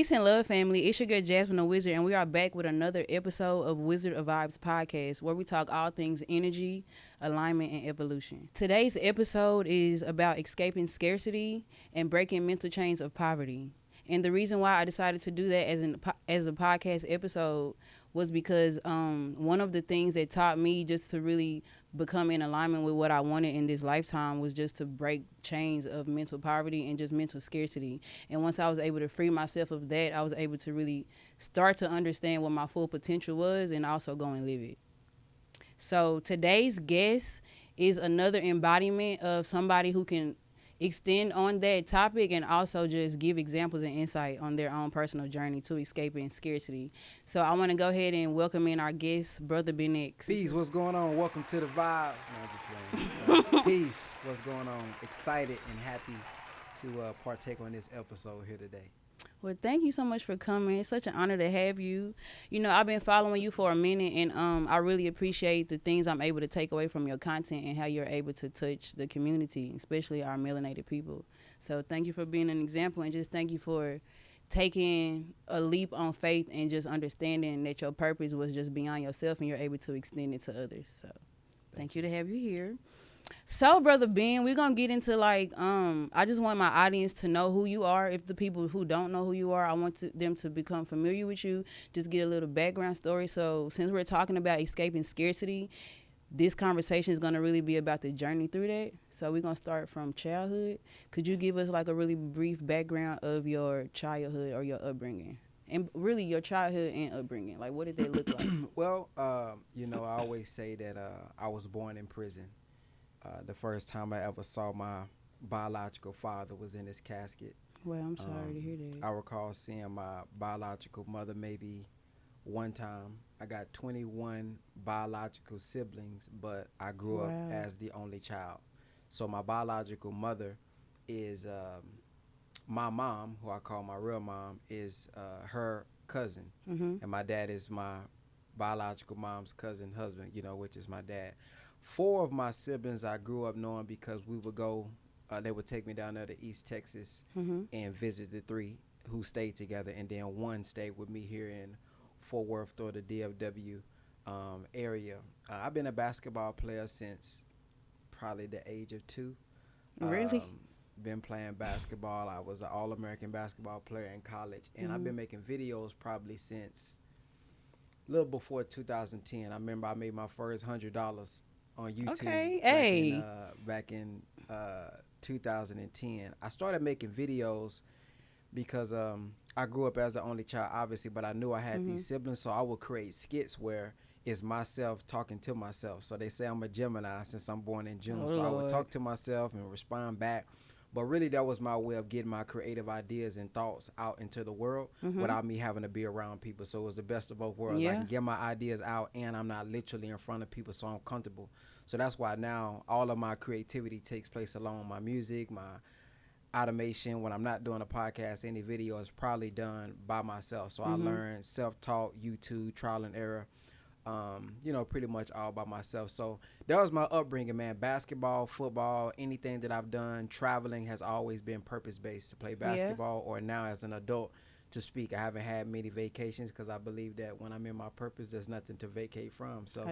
Peace and love, family. It's your girl Jasmine the Wizard, and we are back with another episode of Wizard of Vibes podcast, where we talk all things energy, alignment, and evolution. Today's episode is about escaping scarcity and breaking mental chains of poverty. And the reason why I decided to do that as a podcast episode was because one of the things that taught me just to really become in alignment with what I wanted in this lifetime was just to break chains of mental poverty and just mental scarcity. And once I was able to free myself of that, I was able to really start to understand what my full potential was and also go and live it. So today's guest is another embodiment of somebody who can extend on that topic and also just give examples and insight on their own personal journey to escaping scarcity. So I want to go ahead and welcome in our guest, Brother BenX. Peace, what's going on? Welcome to the Vibes. No, just playing. Peace, what's going on? Excited and happy to partake on this episode here today. Well, thank you so much for coming. It's such an honor to have you. You know, I've been following you for a minute, and I really appreciate the things I'm able to take away from your content and how you're able to touch the community, especially our melanated people. So thank you for being an example, and just thank you for taking a leap on faith and just understanding that your purpose was just beyond yourself and you're able to extend it to others. So thank you to have you here. So, Brother Ben, we're going to get into, I just want my audience to know who you are. If the people who don't know who you are, I want them to become familiar with you, just get a little background story. So, since we're talking about escaping scarcity, this conversation is going to really be about the journey through that. So, we're going to start from childhood. Could you give us, a really brief background of your childhood or your upbringing? And really, your childhood and upbringing. Like, what did they look like? Well, I always say that I was born in prison. The first time I ever saw my biological father was in his casket. Well, I'm sorry to hear that. I recall seeing my biological mother maybe one time. I got 21 biological siblings, but I grew up as the only child. So my biological mother is my mom, who I call my real mom, is her cousin. Mm-hmm. And my dad is my biological mom's cousin husband, which is my dad. 4 of my siblings I grew up knowing because we would go, they would take me down there to East Texas and visit the 3 who stayed together, and then 1 stayed with me here in Fort Worth or the DFW area. I've been a basketball player since probably the age of 2. Really? Been playing basketball. I was an All-American basketball player in college, and I've been making videos probably since a little before 2010. I remember I made my first $100 on YouTube. Okay, back in 2010. I started making videos because I grew up as the only child, obviously, but I knew I had these siblings, so I would create skits where it's myself talking to myself. So they say I'm a Gemini since I'm born in June, so I would talk to myself and respond back. But really, that was my way of getting my creative ideas and thoughts out into the world without me having to be around people. So it was the best of both worlds. I can get my ideas out, and I'm not literally in front of people, so I'm comfortable. So that's why now all of my creativity takes place along my music, my automation. When I'm not doing a podcast, any video is probably done by myself. So I learned self-taught, YouTube, trial and error. Pretty much all by myself. So that was my upbringing, man. Basketball, football, anything that I've done, traveling has always been purpose-based to play basketball or now as an adult to speak. I haven't had many vacations because I believe that when I'm in my purpose, there's nothing to vacate from. So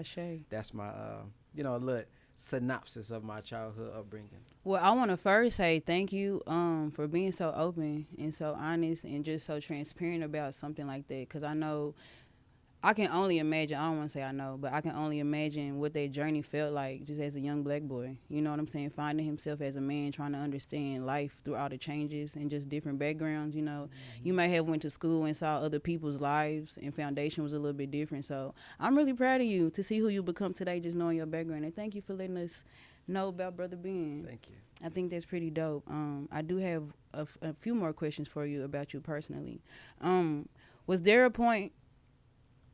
that's my, little synopsis of my childhood upbringing. Well, I want to first say thank you for being so open and so honest and just so transparent about something like that, because I know I can only imagine, I don't want to say I know, but I can only imagine what that journey felt like just as a young black boy. You know what I'm saying? Finding himself as a man, trying to understand life through all the changes and just different backgrounds, You may have went to school and saw other people's lives and foundation was a little bit different. So I'm really proud of you to see who you become today just knowing your background. And thank you for letting us know about Brother Ben. Thank you. I think that's pretty dope. I do have a few more questions for you about you personally. Was there a point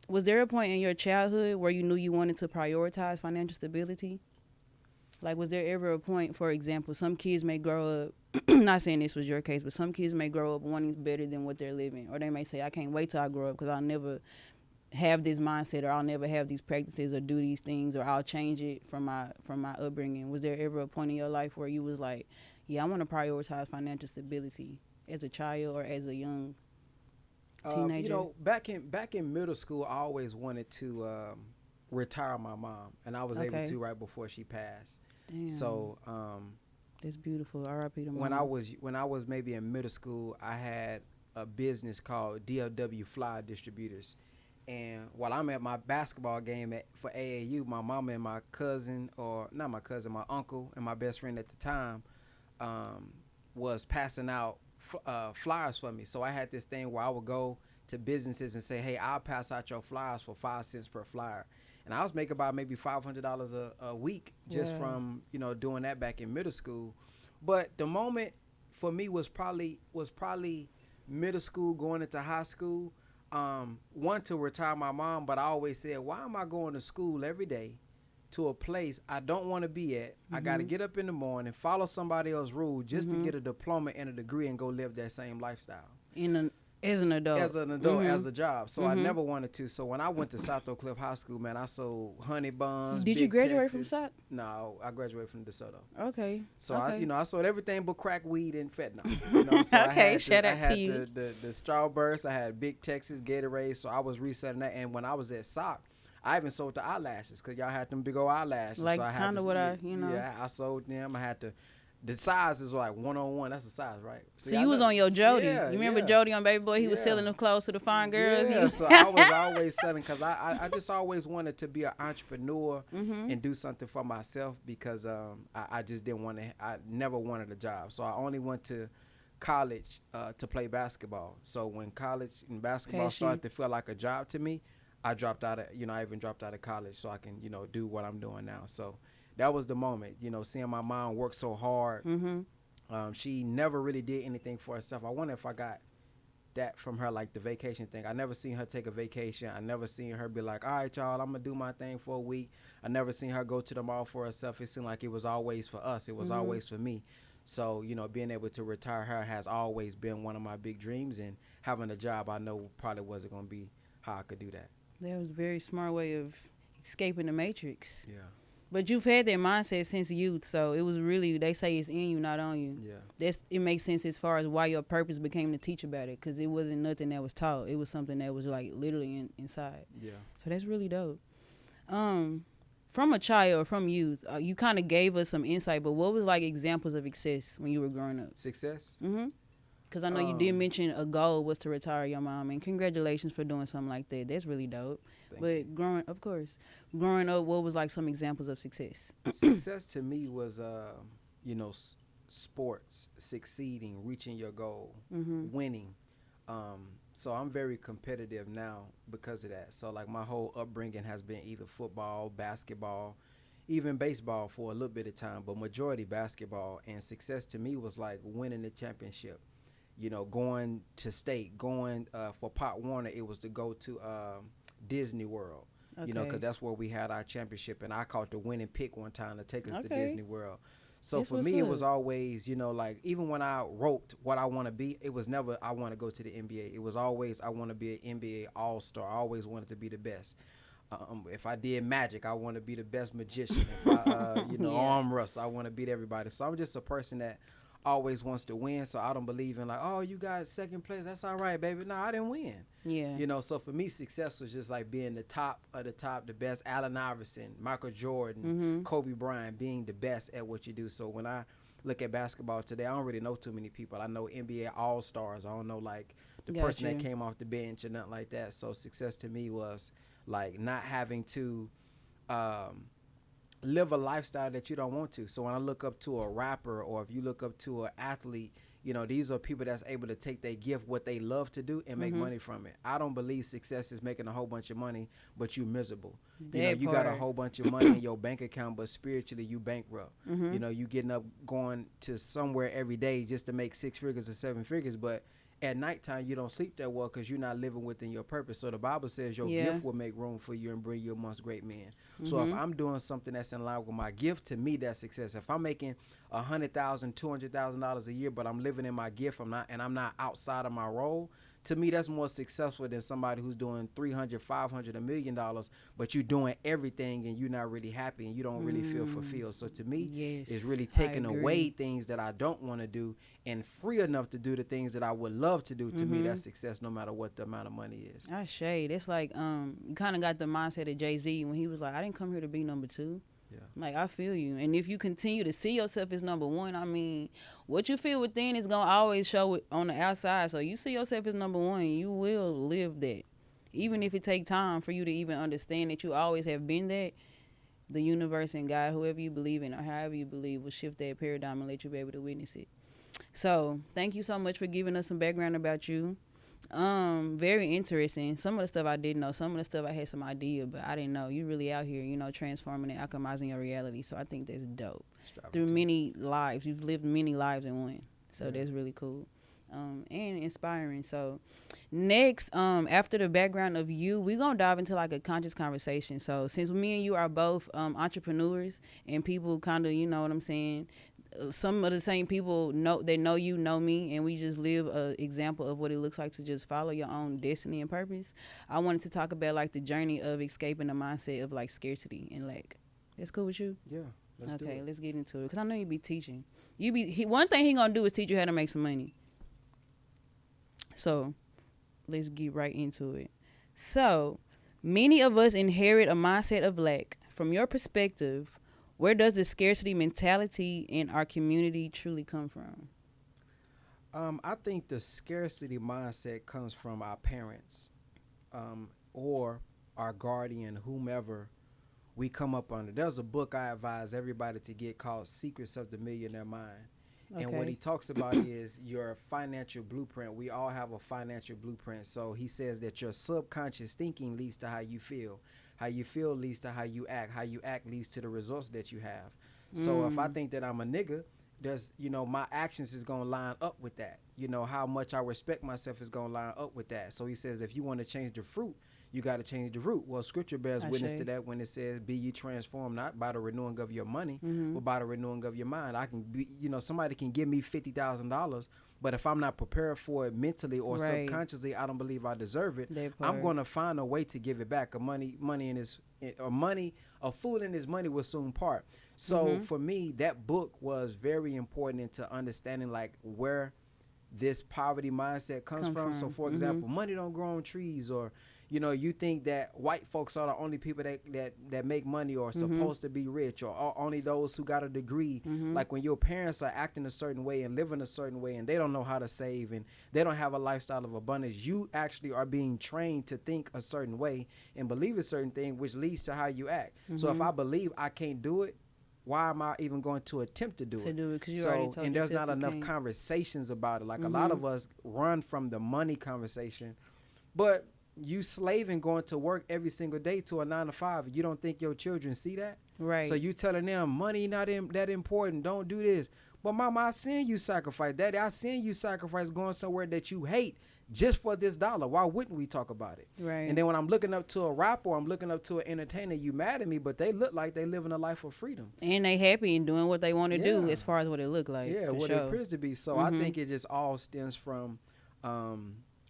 in your childhood where you knew you wanted to prioritize financial stability? Like, was there ever a point, for example, some kids may grow up, not saying this was your case, but some kids may grow up wanting better than what they're living. Or they may say, I can't wait till I grow up because I'll never have this mindset, or I'll never have these practices or do these things, or I'll change it from my upbringing. Was there ever a point in your life where you was like, yeah, I want to prioritize financial stability as a child or as a young teenager? You know, back in middle school, I always wanted to retire my mom, and I was able Okay. to right before she passed. Damn. So That's beautiful. R.I.P. to when mom. I was maybe in middle school, I had a business called DLW Fly Distributors. And while I'm at my basketball game for AAU, my mama and my cousin, or not my cousin, my uncle and my best friend at the time, um, was passing out flyers for me. So I had this thing where I would go to businesses and say, "Hey, I'll pass out your flyers for 5 cents per flyer." And I was making about maybe $500 a week just from doing that back in middle school. But the moment for me was probably middle school going into high school. One, to retire my mom, but I always said, why am I going to school every day to a place I don't want to be at? I got to get up in the morning, follow somebody else's rule just to get a diploma and a degree and go live that same lifestyle. As an adult. As a job. So I never wanted to. So when I went to South Oak Cliff High School, man, I sold honey buns. Did you graduate from South? No, I graduated from DeSoto. Okay. So okay. I sold everything but crack, weed, and fentanyl. So okay, shout out to you. I had the Strawburst, I had Big Texas, Gatorade, so I was reselling that. And when I was at SOC, I even sold the eyelashes because y'all had them big old eyelashes. Like so kind of what Yeah, I sold them. I had to. The size is like 1-on-1. That's the size, right? So you was on your Jody. Yeah, you remember Jody on Baby Boy? He was selling them clothes to the fine girls. Yeah, so I was always selling because I just always wanted to be an entrepreneur and do something for myself because I just didn't want to. I never wanted a job. So I only went to college to play basketball. So when college and basketball started to feel like a job to me, I dropped out of, I even dropped out of college so I can, do what I'm doing now. So that was the moment, seeing my mom work so hard. She never really did anything for herself. I wonder if I got that from her, like the vacation thing. I never seen her take a vacation. I never seen her be like, all right, y'all, I'm going to do my thing for a week. I never seen her go to the mall for herself. It seemed like it was always for us. It was always for me. So, being able to retire her has always been one of my big dreams. And having a job, I know probably wasn't going to be how I could do that. That was a very smart way of escaping the matrix. Yeah. But you've had that mindset since youth, so it was really, they say it's in you, not on you. Yeah. It makes sense as far as why your purpose became to teach about it, because it wasn't nothing that was taught. It was something that was like literally inside. Yeah. So that's really dope. From a child or from youth, you kind of gave us some insight, but what was like examples of success when you were growing up? Success? Because I know you did mention a goal was to retire your mom, and congratulations for doing something like that. That's really dope. But growing up, what was like some examples of success? Success to me was, sports, succeeding, reaching your goal, winning. So I'm very competitive now because of that. So like my whole upbringing has been either football, basketball, even baseball for a little bit of time, but majority basketball. And success to me was like winning the championship. Going to state, going for Pop Warner, it was to go to Disney World, because that's where we had our championship. And I caught the winning pick one time to take us to Disney World. So for me, it was always, like even when I wrote what I want to be, it was never I want to go to the NBA. It was always I want to be an NBA All-Star. I always wanted to be the best. If I did magic, I want to be the best magician. If I, arm wrestle, I want to beat everybody. So I'm just a person that always wants to win, so I don't believe in like, oh, you got second place, that's all right, baby. No, I didn't win. Yeah. So for me, success was just like being the top of the top, the best. Allen Iverson, Michael Jordan, Kobe Bryant, being the best at what you do. So when I look at basketball today, I don't really know too many people. I know NBA All-Stars. I don't know like the person that came off the bench or nothing like that. So success to me was like not having to live a lifestyle that you don't want to. So when I look up to a rapper, or if you look up to an athlete, these are people that's able to take their gift, what they love to do, and make money from it. I don't believe success is making a whole bunch of money, but you miserable. You got a whole bunch of money in your bank account, but spiritually you bankrupt. You getting up, going to somewhere every day just to make 6 figures or 7 figures, but at nighttime, you don't sleep that well because you're not living within your purpose. So the Bible says your gift will make room for you and bring you amongst great men. So if I'm doing something that's in line with my gift, to me, that's success. If I'm making $100,000, $200,000 a year, but I'm living in my gift, I'm not outside of my role, to me, that's more successful than somebody who's doing 300, 500, $1 million, but you're doing everything and you're not really happy and you don't really feel fulfilled. So to me, Yes, it's really I taking agree. away things that I don't want to do and free enough to do the things that I would love to do. To me, that's success, no matter what the amount of money is. I shade. It's like you kind of got the mindset of Jay-Z when he was like, I didn't come here to be number two. Yeah. Like, I feel you. And if you continue to see yourself as number one, I mean, what you feel within is going to always show it on the outside. So you see yourself as number one, you will live that. Even if it take time for you to even understand that you always have been that, the universe and God, whoever you believe in or however you believe, will shift that paradigm and let you be able to witness it. So thank you so much for giving us some background about you. Very interesting. Some of the stuff I didn't know. Some of the stuff I had some idea, but I didn't know. You really out here, transforming and alchemizing your reality. So I think that's dope. Through many lives, you've lived many lives in one. So that's really cool. And inspiring. So next, after the background of you, we're gonna dive into like a conscious conversation. So since me and you are both entrepreneurs and people kind of, you know what I'm saying, some of the same people know you know me, and we just live a example of what it looks like to just follow your own destiny and purpose. I wanted to talk about like the journey of escaping the mindset of like scarcity and lack. That's cool with you? Yeah. Okay, let's get into it because I know you be teaching. One thing he gonna do is teach you how to make some money. So let's get right into it. So many of us inherit a mindset of lack. From your perspective, where does the scarcity mentality in our community truly come from? I think the scarcity mindset comes from our parents, or our guardian, whomever we come up under. There's a book I advise everybody to get called Secrets of the Millionaire Mind. Okay. And what he talks about is your financial blueprint. We all have a financial blueprint. So he says that your subconscious thinking leads to how you feel. How you feel leads to how you act. How you act leads to the results that you have. So if I think that I'm a nigga, there's, my actions is going to line up with that. How much I respect myself is going to line up with that. So he says if you want to change the fruit, you got to change the root. Well, scripture bears witness to that when it says, be ye transformed, not by the renewing of your money, but by the renewing of your mind. I can be, somebody can give me $50,000, but if I'm not prepared for it mentally or subconsciously, I don't believe I deserve it. I'm going to find a way to give it back. A fool in his money will soon part. So for me, that book was very important into understanding like where this poverty mindset comes from. So for example, money don't grow on trees, or you think that white folks are the only people that make money or supposed to be rich, or only those who got a degree. Like when your parents are acting a certain way and living a certain way and they don't know how to save and they don't have a lifestyle of abundance, you actually are being trained to think a certain way and believe a certain thing, which leads to how you act. So if I believe I can't do it, why am I even going to attempt to do it? So, and there's not enough conversations about it. Like a lot of us run from the money conversation, but you slaving going to work every single day to a 9 to 5. You don't think your children see that? Right. So you telling them money not that important. Don't do this. But mama, I seen you sacrifice. Daddy, I seen you sacrifice going somewhere that you hate just for this dollar. Why wouldn't we talk about it? Right. And then when I'm looking up to a rapper, I'm looking up to an entertainer, you mad at me, but they look like they living a life of freedom. And they happy and doing what they want to do as far as what it look like. Yeah, what it appears to be. So I think it just all stems from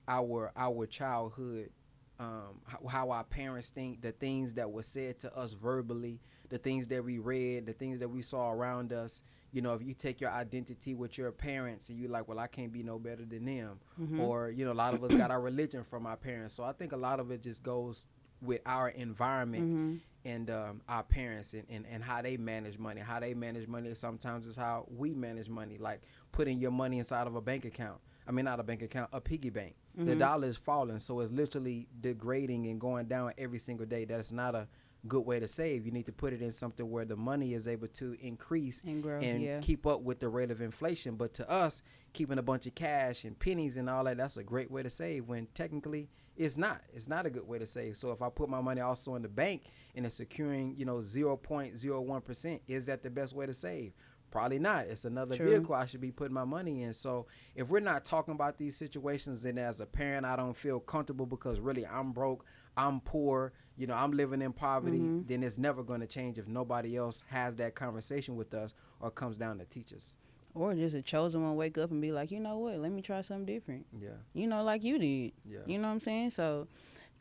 our childhood, how our parents think, the things that were said to us verbally, the things that we read, the things that we saw around us. If you take your identity with your parents and you're like, well, I can't be no better than them. Or, a lot of us got our religion from our parents. So I think a lot of it just goes with our environment and our parents and how they manage money. How they manage money sometimes is how we manage money, like putting your money inside of a bank account. I mean, not a bank account, a piggy bank. The dollar is falling, so it's literally degrading and going down every single day. That's not a good way to save. You need to put it in something where the money is able to increase and grow and keep up with the rate of inflation. But to us, keeping a bunch of cash and pennies and all that, that's a great way to save, when technically it's not. It's not a good way to save. So if I put my money also in the bank and it's securing, 0.01%, is that the best way to save? Probably not. It's another vehicle I should be putting my money in. So if we're not talking about these situations, then as a parent, I don't feel comfortable because really I'm broke, I'm poor, I'm living in poverty, then it's never going to change if nobody else has that conversation with us or comes down to teach us. Or just a chosen one wake up and be like, you know what, let me try something different. Yeah. You know, like you did. Yeah. You know what I'm saying? So,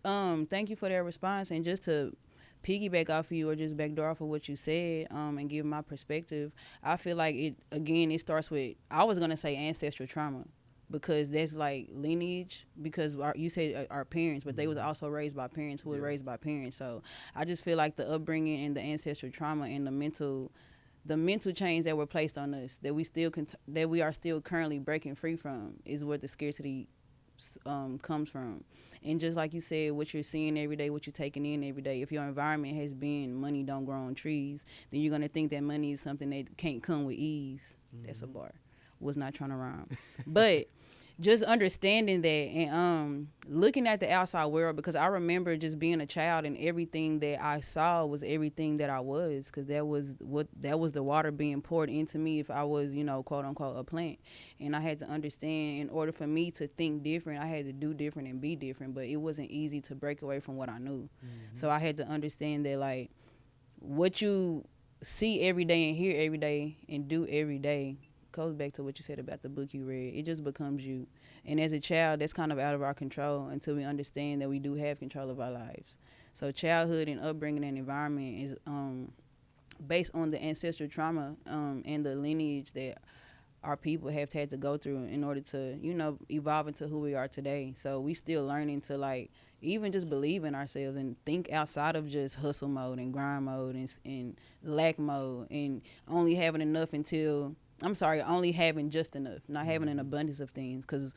thank you for that response. And just to piggyback off of you or just backdoor off of what you said, and give my perspective, I feel like it starts with, I was gonna say ancestral trauma, because that's like lineage, because you said our parents, but they was also raised by parents who were raised by parents. So I just feel like the upbringing and the ancestral trauma and the mental chains that were placed on us that we are still currently breaking free from is what the scarcity comes from. And just like you said, what you're seeing every day, what you're taking in every day, if your environment has been money don't grow on trees, then you're going to think that money is something that can't come with ease. That's a bar. Was not trying to rhyme. But just understanding that and looking at the outside world, because I remember just being a child and everything that I saw was everything that I was, because that was the water being poured into me if I was, quote unquote, a plant. And I had to understand, in order for me to think different, I had to do different and be different, but it wasn't easy to break away from what I knew. So I had to understand that, like, what you see every day and hear every day and do every day goes back to what you said about the book you read. It just becomes you. And as a child, that's kind of out of our control until we understand that we do have control of our lives. So childhood and upbringing and environment is based on the ancestral trauma and the lineage that our people have had to go through in order to, evolve into who we are today. So we still learning to, like, even just believe in ourselves and think outside of just hustle mode and grind mode and lack mode and only having enough only having just enough, not having an abundance of things. Because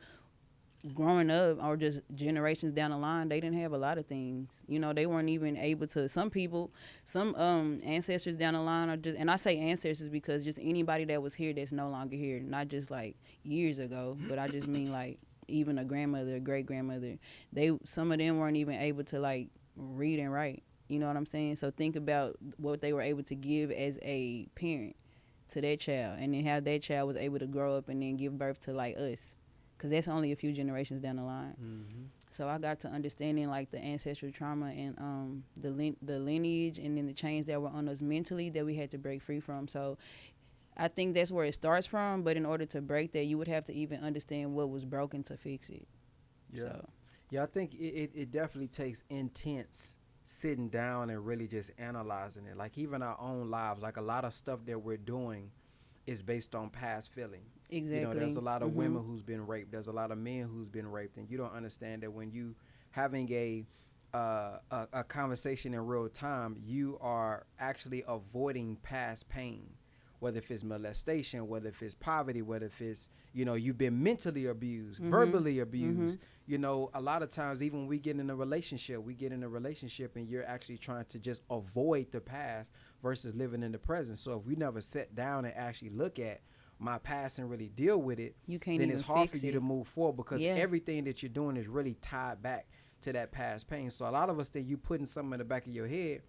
growing up, or just generations down the line, they didn't have a lot of things. They weren't even able to. Some people, some ancestors down the line are just, and I say ancestors because just anybody that was here that's no longer here, not just like years ago, but I just mean like even a grandmother, a great grandmother. Some of them weren't even able to like read and write. You know what I'm saying? So think about what they were able to give as a parent to that child, and then how that child was able to grow up and then give birth to like us, because that's only a few generations down the line. So I got to understanding like the ancestral trauma and the lineage and then the chains that were on us mentally that we had to break free from. So I think that's where it starts from, but in order to break that, you would have to even understand what was broken to fix it. I think it definitely takes intense sitting down and really just analyzing it. Like even our own lives, like a lot of stuff that we're doing is based on past feeling. Exactly. There's a lot of women who's been raped. There's a lot of men who's been raped, and you don't understand that when you having a conversation in real time, you are actually avoiding past pain, whether if it's molestation, whether if it's poverty, whether if it's, you've been mentally abused, verbally abused. A lot of times, even when we get in a relationship, and you're actually trying to just avoid the past versus living in the present. So if we never sit down and actually look at my past and really deal with it, then it's hard for you to move forward, because everything that you're doing is really tied back to that past pain. So a lot of us think you putting something in the back of your head.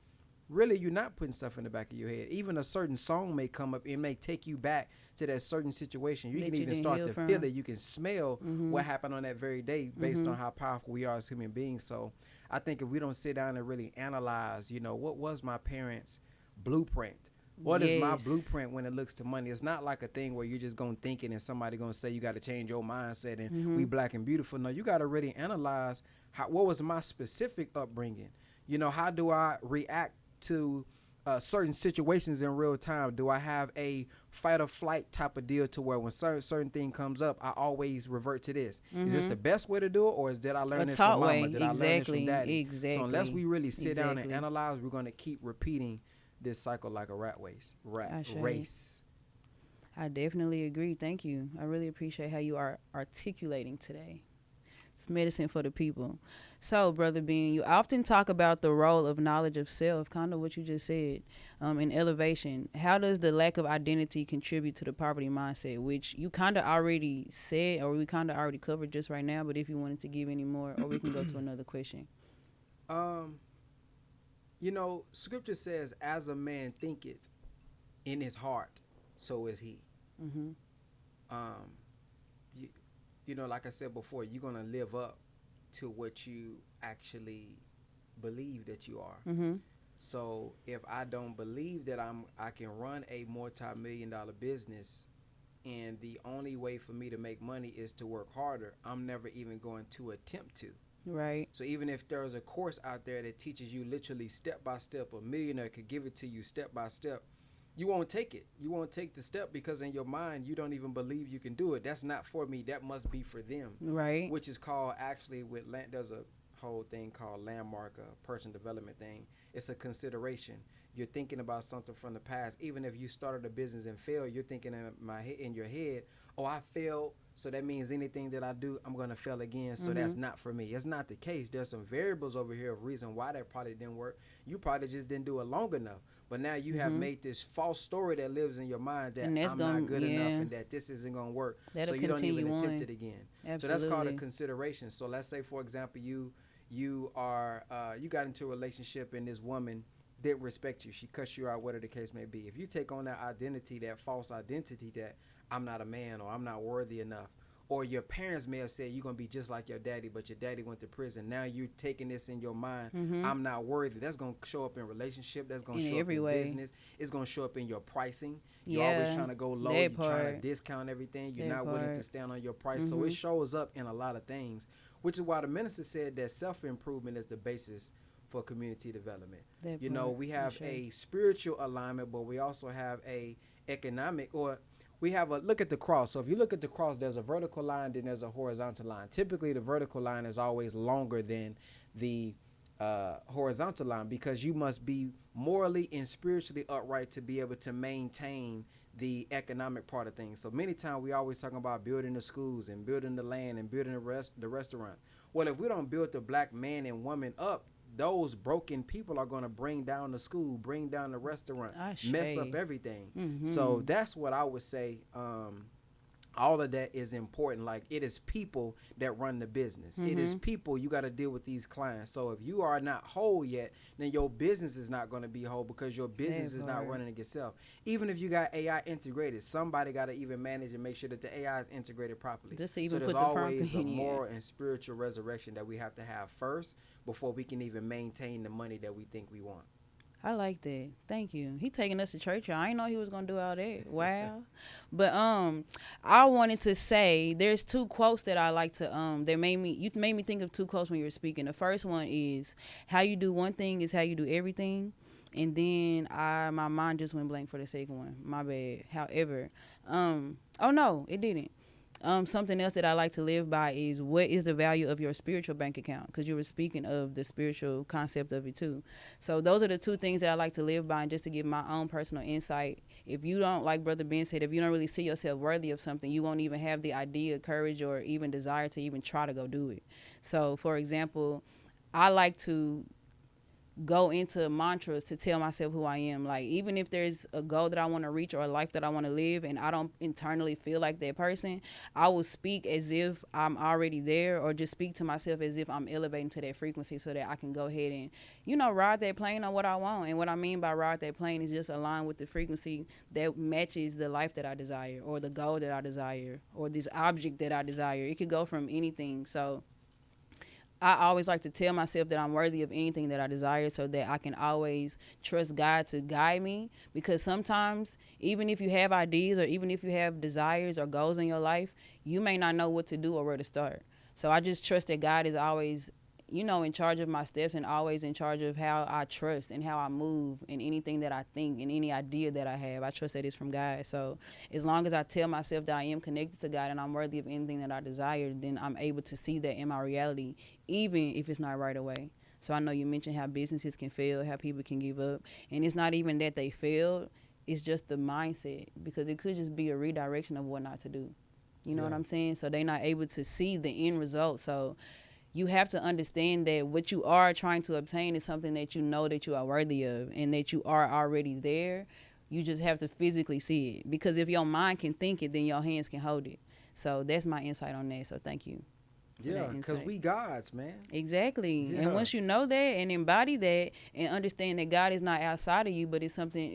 Really, you're not putting stuff in the back of your head. Even a certain song may come up. It may take you back to that certain situation. You can even start to feel it. You can smell what happened on that very day based on how powerful we are as human beings. So I think if we don't sit down and really analyze, what was my parents' blueprint? What is my blueprint when it looks to money? It's not like a thing where you're just going to think it and somebody going to say you got to change your mindset and we black and beautiful. No, you got to really analyze what was my specific upbringing? How do I react to certain situations in real time? Do I have a fight or flight type of deal to where when certain thing comes up, I always revert to this? Is this the best way to do it, or did I learn this from mama? Did I learn this from daddy? So unless we really sit down and analyze, we're going to keep repeating this cycle like a rat race. I definitely agree. Thank you. I really appreciate how you are articulating today. It's medicine for the people. So, Brother Ben, you often talk about the role of knowledge of self, kind of what you just said, in elevation. How does the lack of identity contribute to the poverty mindset, which you kind of already said, or we kind of already covered just right now, but if you wanted to give any more, or we can go to another question. Scripture says, as a man thinketh in his heart, so is he. Like I said before, you're going to live up to what you actually believe that you are. So if I don't believe that I can run a multi-million-dollar business, and the only way for me to make money is to work harder, I'm never even going to attempt to. Right. So even if there's a course out there that teaches you literally step by step, a millionaire could give it to you step by step, you won't take it. You won't take the step because in your mind you don't even believe you can do it. That's not for me. That must be for them. Right. Which is called actually there's a whole thing called landmark, a person development thing. It's a consideration. You're thinking about something from the past. Even if you started a business and failed, you're thinking in your head, oh, I failed, so that means anything that I do, I'm gonna fail again. So that's not for me. It's not the case. There's some variables over here of reason why that probably didn't work. You probably just didn't do it long enough. But now you have made this false story that lives in your mind that I'm not good enough and that this isn't gonna work. That'll so you don't even on. attempt it again. Absolutely. So that's called a consideration. So let's say, for example, you got into a relationship and this woman didn't respect you. She cussed you out, whatever the case may be. If you take on that identity, that false identity that I'm not a man or I'm not worthy enough, or your parents may have said you're going to be just like your daddy, but your daddy went to prison. Now you're taking this in your mind, I'm not worthy. That's going to show up in relationship. That's going to show up in business. It's going to show up in your pricing. You're always trying to go low. You're trying to discount everything. You're not willing to stand on your price. So it shows up in a lot of things, which is why the minister said that self-improvement is the basis for community development. We have a spiritual alignment, but we also have a economic, or we have a look at the cross. So if you look at the cross, there's a vertical line, then there's a horizontal line. Typically, the vertical line is always longer than the horizontal line because you must be morally and spiritually upright to be able to maintain the economic part of things. So many times we always talking about building the schools and building the land and building the restaurant. Well, if we don't build the black man and woman up, those broken people are going to bring down the school, bring down the restaurant, mess up everything. So that's what I would say. All of that is important. Like, it is people that run the business. It is people. You got to deal with these clients. So if you are not whole yet, then your business is not going to be whole because your business is not running itself. Even if you got AI integrated, somebody got to even manage and make sure that the AI is integrated properly. Just to even so there's there's always a moral and spiritual resurrection that we have to have first before we can even maintain the money that we think we want. I like that. Thank you. He taking us to church. I didn't know he was gonna do all that. Wow. But I wanted to say there's two quotes that I like to that made me think of two quotes when you were speaking. The first one is, how you do one thing is how you do everything. And then my mind just went blank for the second one. My bad. However, oh no, it didn't. Something else that I like to live by is, what is the value of your spiritual bank account? Because you were speaking of the spiritual concept of it too. So those are the two things that I like to live by. And just to give my own personal insight, if you don't, like Brother Ben said, if you don't really see yourself worthy of something, you won't even have the idea, courage, or even desire to even try to go do it. So for example, I like to go into mantras to tell myself who I am. Like, even if there's a goal that I want to reach or a life that I want to live and I don't internally feel like that person, I will speak as if I'm already there, or just speak to myself as if I'm elevating to that frequency so that I can go ahead and, ride that plane on what I want. And what I mean by ride that plane is just align with the frequency that matches the life that I desire, or the goal that I desire, or this object that I desire. It could go from anything. So I always like to tell myself that I'm worthy of anything that I desire, so that I can always trust God to guide me. Because sometimes, even if you have ideas, or even if you have desires or goals in your life, you may not know what to do or where to start. So I just trust that God is always, in charge of my steps, and always in charge of how I trust and how I move, and anything that I think and any idea that I have. I trust that it's from God. So as long as I tell myself that I am connected to God and I'm worthy of anything that I desire, then I'm able to see that in my reality, even if it's not right away. So I know you mentioned how businesses can fail, how people can give up. And it's not even that they failed. It's just the mindset, because it could just be a redirection of what not to do. You know what I'm saying? So they're not able to see the end result. So you have to understand that what you are trying to obtain is something that you know that you are worthy of, and that you are already there. You just have to physically see it. Because if your mind can think it, then your hands can hold it. So that's my insight on that. So thank you. Yeah, because we gods, man. Exactly. Yeah. And once you know that and embody that and understand that God is not outside of you, but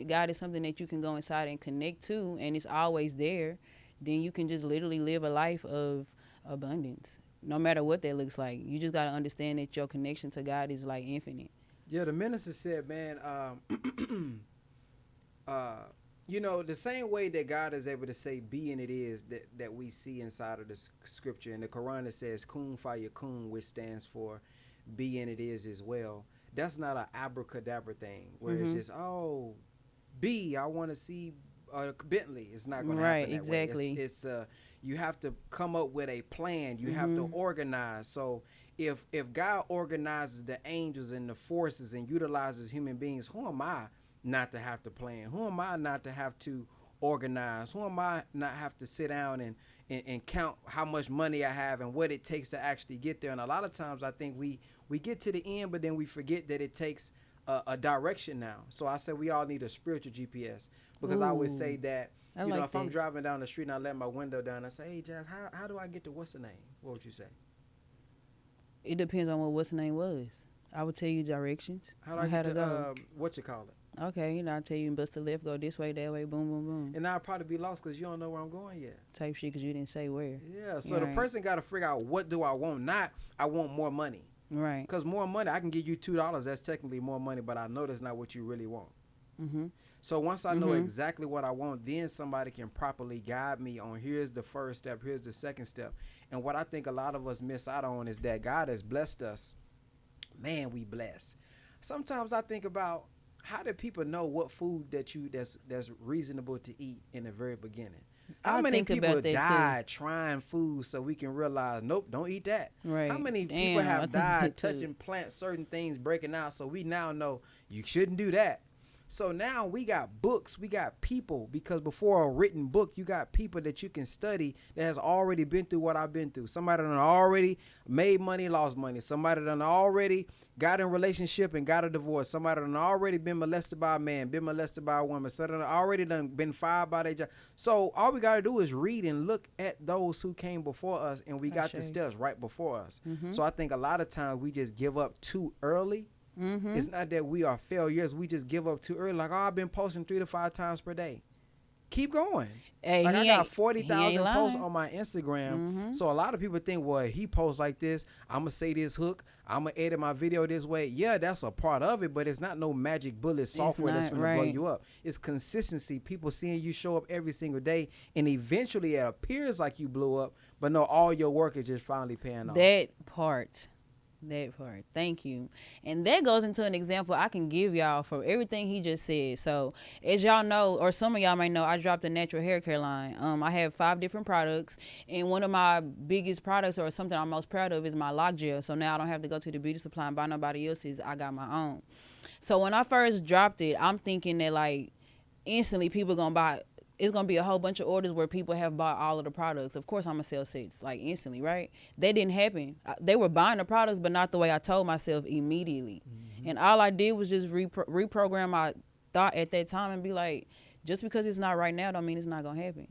God is something that you can go inside and connect to, and it's always there, then you can just literally live a life of abundance. No matter what that looks like, you just got to understand that your connection to God is like infinite. Yeah, the minister said, man, You know, the same way that God is able to say be and it is, that we see inside of the scripture. In the Quran, it says kun fayakun, which stands for be and it is as well. That's not an abracadabra thing where it's just, oh, be, I want to see Bentley. It's not going to happen that exactly. way. It's you have to come up with a plan. You have to organize. So if God organizes the angels and the forces and utilizes human beings, who am I not to have to plan? Who am I not to have to organize? Who am I not have to sit down and count how much money I have and what it takes to actually get there? And a lot of times I think we get to the end, but then we forget that it takes a direction now. So I said we all need a spiritual GPS, because I would say that, you know, if I'm driving down the street and I let my window down, I say, hey, Jazz, how do I get to what's the name? What would you say? It depends on what's the name was. I would tell you directions. How do I get to go? What you call it? Okay, you know, I'll tell you, bust the left, go this way, that way, boom, boom, boom. And I'll probably be lost because you don't know where I'm going yet. Type shit because you didn't say where. Yeah, so the person got to figure out, what do I want? Not, I want more money. Right. Because more money, I can give you $2. That's technically more money, but I know that's not what you really want. So once I know exactly what I want, then somebody can properly guide me on, here's the first step, here's the second step. And what I think a lot of us miss out on is that God has blessed us. Man, we blessed. Sometimes I think about, how do people know what food that's reasonable to eat in the very beginning? How many people died trying food so we can realize, nope, don't eat that? Right. How many people have died touching plants, certain things breaking out, so we now know you shouldn't do that? So now we got books, we got people, because before a written book, you got people that you can study that has already been through what I've been through. Somebody that already made money, lost money. Somebody that already got in a relationship and got a divorce. Somebody that already been molested by a man, been molested by a woman. Somebody that already done been fired by their job. So all we got to do is read and look at those who came before us, and we got the steps right before us. So I think a lot of times we just give up too early. It's not that we are failures. We just give up too early. Like, oh, I've been posting 3 to 5 times per day. Keep going. Hey, like, I got 40,000 posts on my Instagram. So a lot of people think, well, he posts like this, I'm going to say this hook, I'm going to edit my video this way. Yeah, that's a part of it, but it's not no magic bullet software that's going to blow you up. It's consistency. People seeing you show up every single day, and eventually it appears like you blew up, but no, all your work is just finally paying off. That part. Thank you. And that goes into an example I can give y'all for everything he just said. So as y'all know, or some of y'all may know, I dropped a natural hair care line. I have 5 different products, and one of my biggest products, or something I'm most proud of, is my lock gel. So now I don't have to go to the beauty supply and buy nobody else's. I got my own. So when I first dropped it, I'm thinking that like instantly people gonna buy. It's going to be a whole bunch of orders where people have bought all of the products. Of course, I'm going to sell 6, like, instantly, right? That didn't happen. They were buying the products, but not the way I told myself immediately. And all I did was just reprogram my thought at that time and be like, just because it's not right now don't mean it's not going to happen.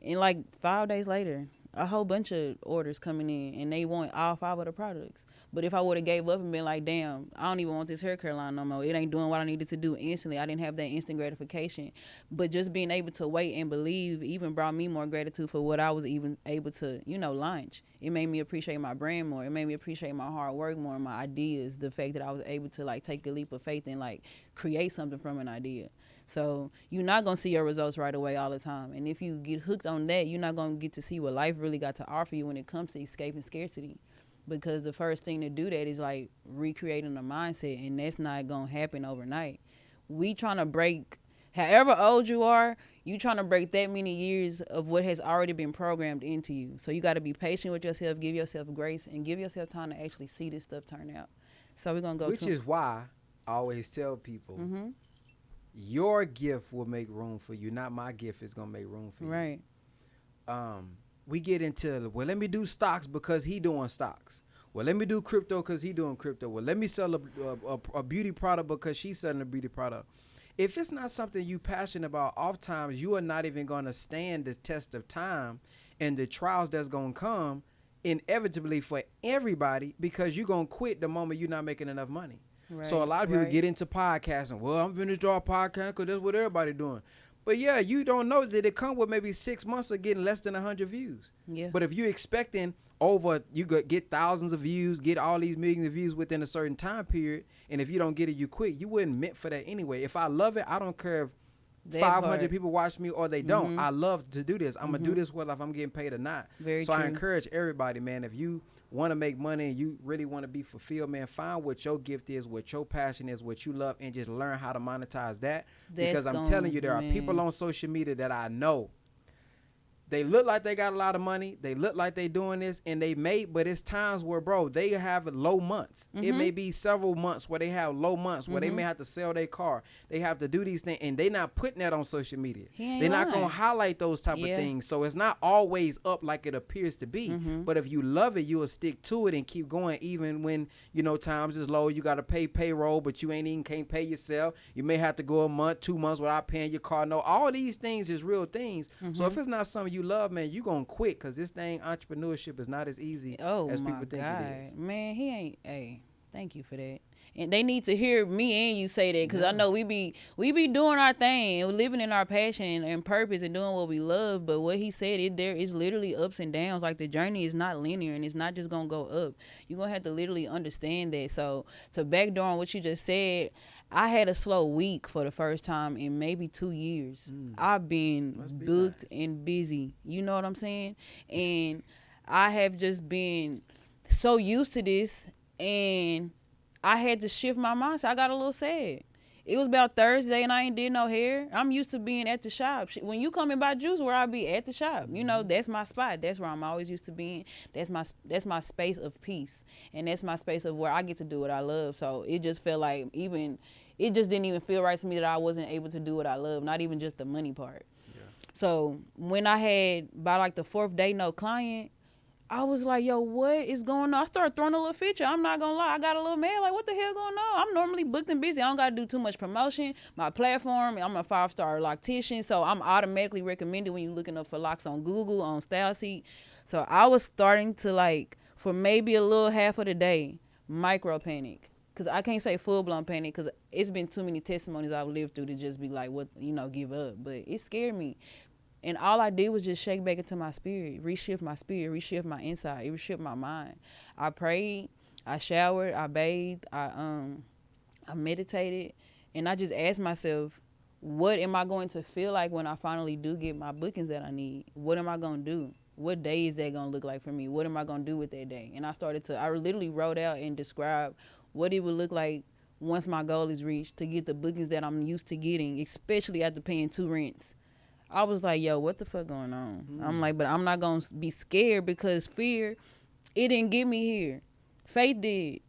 And, like, 5 days later, a whole bunch of orders coming in, and they want all 5 of the products. But if I would have gave up and been like, damn, I don't even want this hair care line no more. It ain't doing what I needed to do instantly. I didn't have that instant gratification. But just being able to wait and believe even brought me more gratitude for what I was even able to, launch. It made me appreciate my brand more. It made me appreciate my hard work more, my ideas, the fact that I was able to, like, take a leap of faith and, like, create something from an idea. So you're not going to see your results right away all the time. And if you get hooked on that, you're not going to get to see what life really got to offer you when it comes to escaping scarcity. Because the first thing to do that is like recreating a mindset, and that's not going to happen overnight. We trying to break, however old you are, you trying to break that many years of what has already been programmed into you. So you got to be patient with yourself, give yourself grace, and give yourself time to actually see this stuff turn out. So we're going to go Which is why I always tell people, your gift will make room for you, not my gift is going to make room for you. Right. We get into, well, let me do stocks because he doing stocks. Well, let me do crypto because he doing crypto. Well, let me sell a beauty product because she's selling a beauty product. If it's not something you passionate about, oftentimes you are not even going to stand the test of time and the trials that's going to come inevitably for everybody, because you're going to quit the moment you're not making enough money. Right, so a lot of people get into podcasting. Well, I'm going to start a podcast because that's what everybody doing. But yeah, you don't know that it come with maybe 6 months of getting less than 100 views. Yeah. But if you're expecting you get thousands of views, get all these millions of views within a certain time period, and if you don't get it, you quit. You weren't meant for that anyway. If I love it, I don't care if That 500 part. people watch me or they don't. I love to do this. I'm going to do Mhm. this whether if I'm getting paid or not. Very So I true. encourage everybody, man, if you want to make money and you really want to be fulfilled, man, find what your gift is, what your passion is, what you love, and just learn how to monetize that. Because I'm telling you, there are people on social media that I know. They look like they got a lot of money. They look like they doing this, and they may, but it's times where, bro, they have low months. It may be several months where they have low months, where they may have to sell their car. They have to do these things, and they not putting that on social media. They're not going to highlight those type of things. So it's not always up like it appears to be. But if you love it, you will stick to it and keep going, even when, you know, times is low. You got to pay payroll, but you can't pay yourself. You may have to go a month, 2 months without paying your car note. All these things is real things. So if it's not something you love, man, you gonna quit, because this thing, entrepreneurship, is not as easy as people think it is. Man, he ain't. Hey, thank you for that. And they need to hear me and you say that, because I know we be doing our thing, living in our passion and purpose and doing what we love. But what he said, there is literally ups and downs. Like, the journey is not linear, and it's not just gonna go up. You're gonna have to literally understand that. So to backdoor on what you just said, I had a slow week for the first time in maybe 2 years. I've been booked and busy. You know what I'm saying? And I have just been so used to this, and I had to shift my mindset. I got a little sad. It was about Thursday, and I ain't did no hair. I'm used to being at the shop. When you come and buy juice, where I be at the shop. You know, that's my spot. That's where I'm always used to being. That's my space of peace, and that's my space of where I get to do what I love. So it just felt like it just didn't even feel right to me that I wasn't able to do what I love. Not even just the money part. Yeah. So when I had by like the 4th day no client, I was like, yo, what is going on? I started throwing a little feature. I'm not going to lie. I got a little mad. Like, what the hell going on? I'm normally booked and busy. I don't got to do too much promotion. My platform, I'm a 5-star loctician, so I'm automatically recommended when you're looking up for locks on Google, on StyleSeat. So I was starting to, like, for maybe a little half of the day, micro panic. Because I can't say full-blown panic, because it's been too many testimonies I've lived through to just be like, what, give up. But it scared me. And all I did was just shake back into my spirit, reshift my inside, reshift my mind. I prayed, I showered, I bathed, I meditated, and I just asked myself, what am I going to feel like when I finally do get my bookings that I need? What am I going to do? What day is that going to look like for me? What am I going to do with that day? And I literally wrote out and described what it would look like once my goal is reached, to get the bookings that I'm used to getting, especially after paying 2 rents. I was like, yo, what the fuck going on? I'm like, but I'm not going to be scared, because fear, it didn't get me here. Faith did.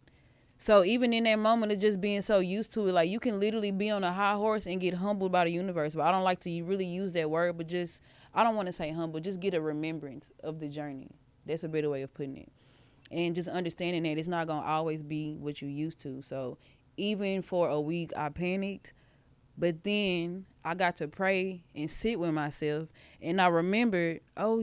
So even in that moment of just being so used to it, like, you can literally be on a high horse and get humbled by the universe. But I don't like to really use that word, but just, I don't want to say humble, just get a remembrance of the journey. That's a better way of putting it. And just understanding that it's not going to always be what you used to. So even for a week, I panicked. But then I got to pray and sit with myself, and I remembered, oh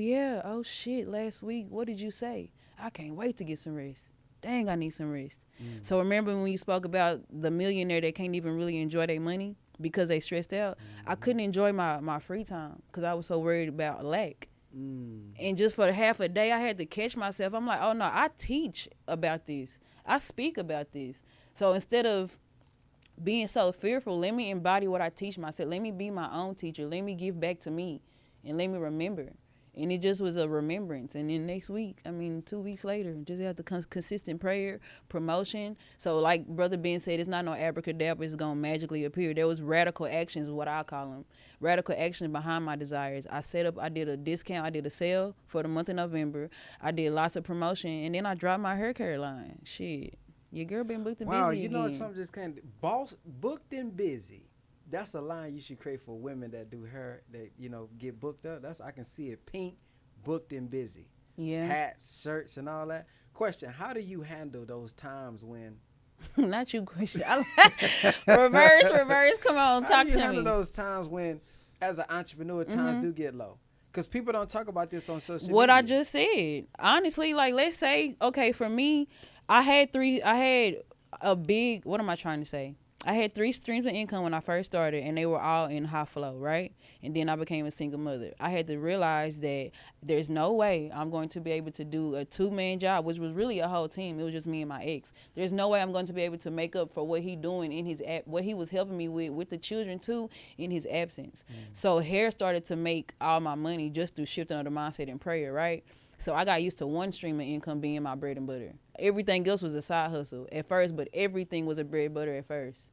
shit, last week, what did you say? I can't wait to get some rest. Dang, I need some rest. So remember when you spoke about the millionaire that can't even really enjoy their money because they stressed out? I couldn't enjoy my free time because I was so worried about lack. And just for half a day, I had to catch myself. I'm like, oh no, I teach about this. I speak about this. So instead of being so fearful, let me embody what I teach myself. Let me be my own teacher. Let me give back to me, and let me remember. And it just was a remembrance. And then next week, 2 weeks later, just have the consistent prayer, promotion. So like Brother Ben said, it's not no abracadabra, it's going to magically appear. There was radical actions, what I call them. Radical actions behind my desires. I did a discount, I did a sale for the month of November. I did lots of promotion, and then I dropped my hair care line. Shit. Your girl been booked and busy Wow, you again. know something just kind of booked and busy. That's a line you should create for women that do hair, that get booked up. I can see it, pink, booked and busy. Yeah. Hats, shirts, and all that. Question: how do you handle those times when? Not you, question. Reverse. Come on, talk to me. How do you handle those times when, as an entrepreneur, times do get low? Because people don't talk about this on social media. What I just said, honestly, like, let's say, okay, for me, I had a big, what am I trying to say? I had 3 streams of income when I first started, and they were all in high flow, right? And then I became a single mother. I had to realize that there's no way I'm going to be able to do a 2-man job, which was really a whole team. It was just me and my ex. There's no way I'm going to be able to make up for what he doing in his what he was helping me with the children too, in his absence. So hair started to make all my money just through shifting of the mindset and prayer, right? So I got used to one stream of income being my bread and butter. Everything else was a side hustle at first, but everything was a bread and butter at first.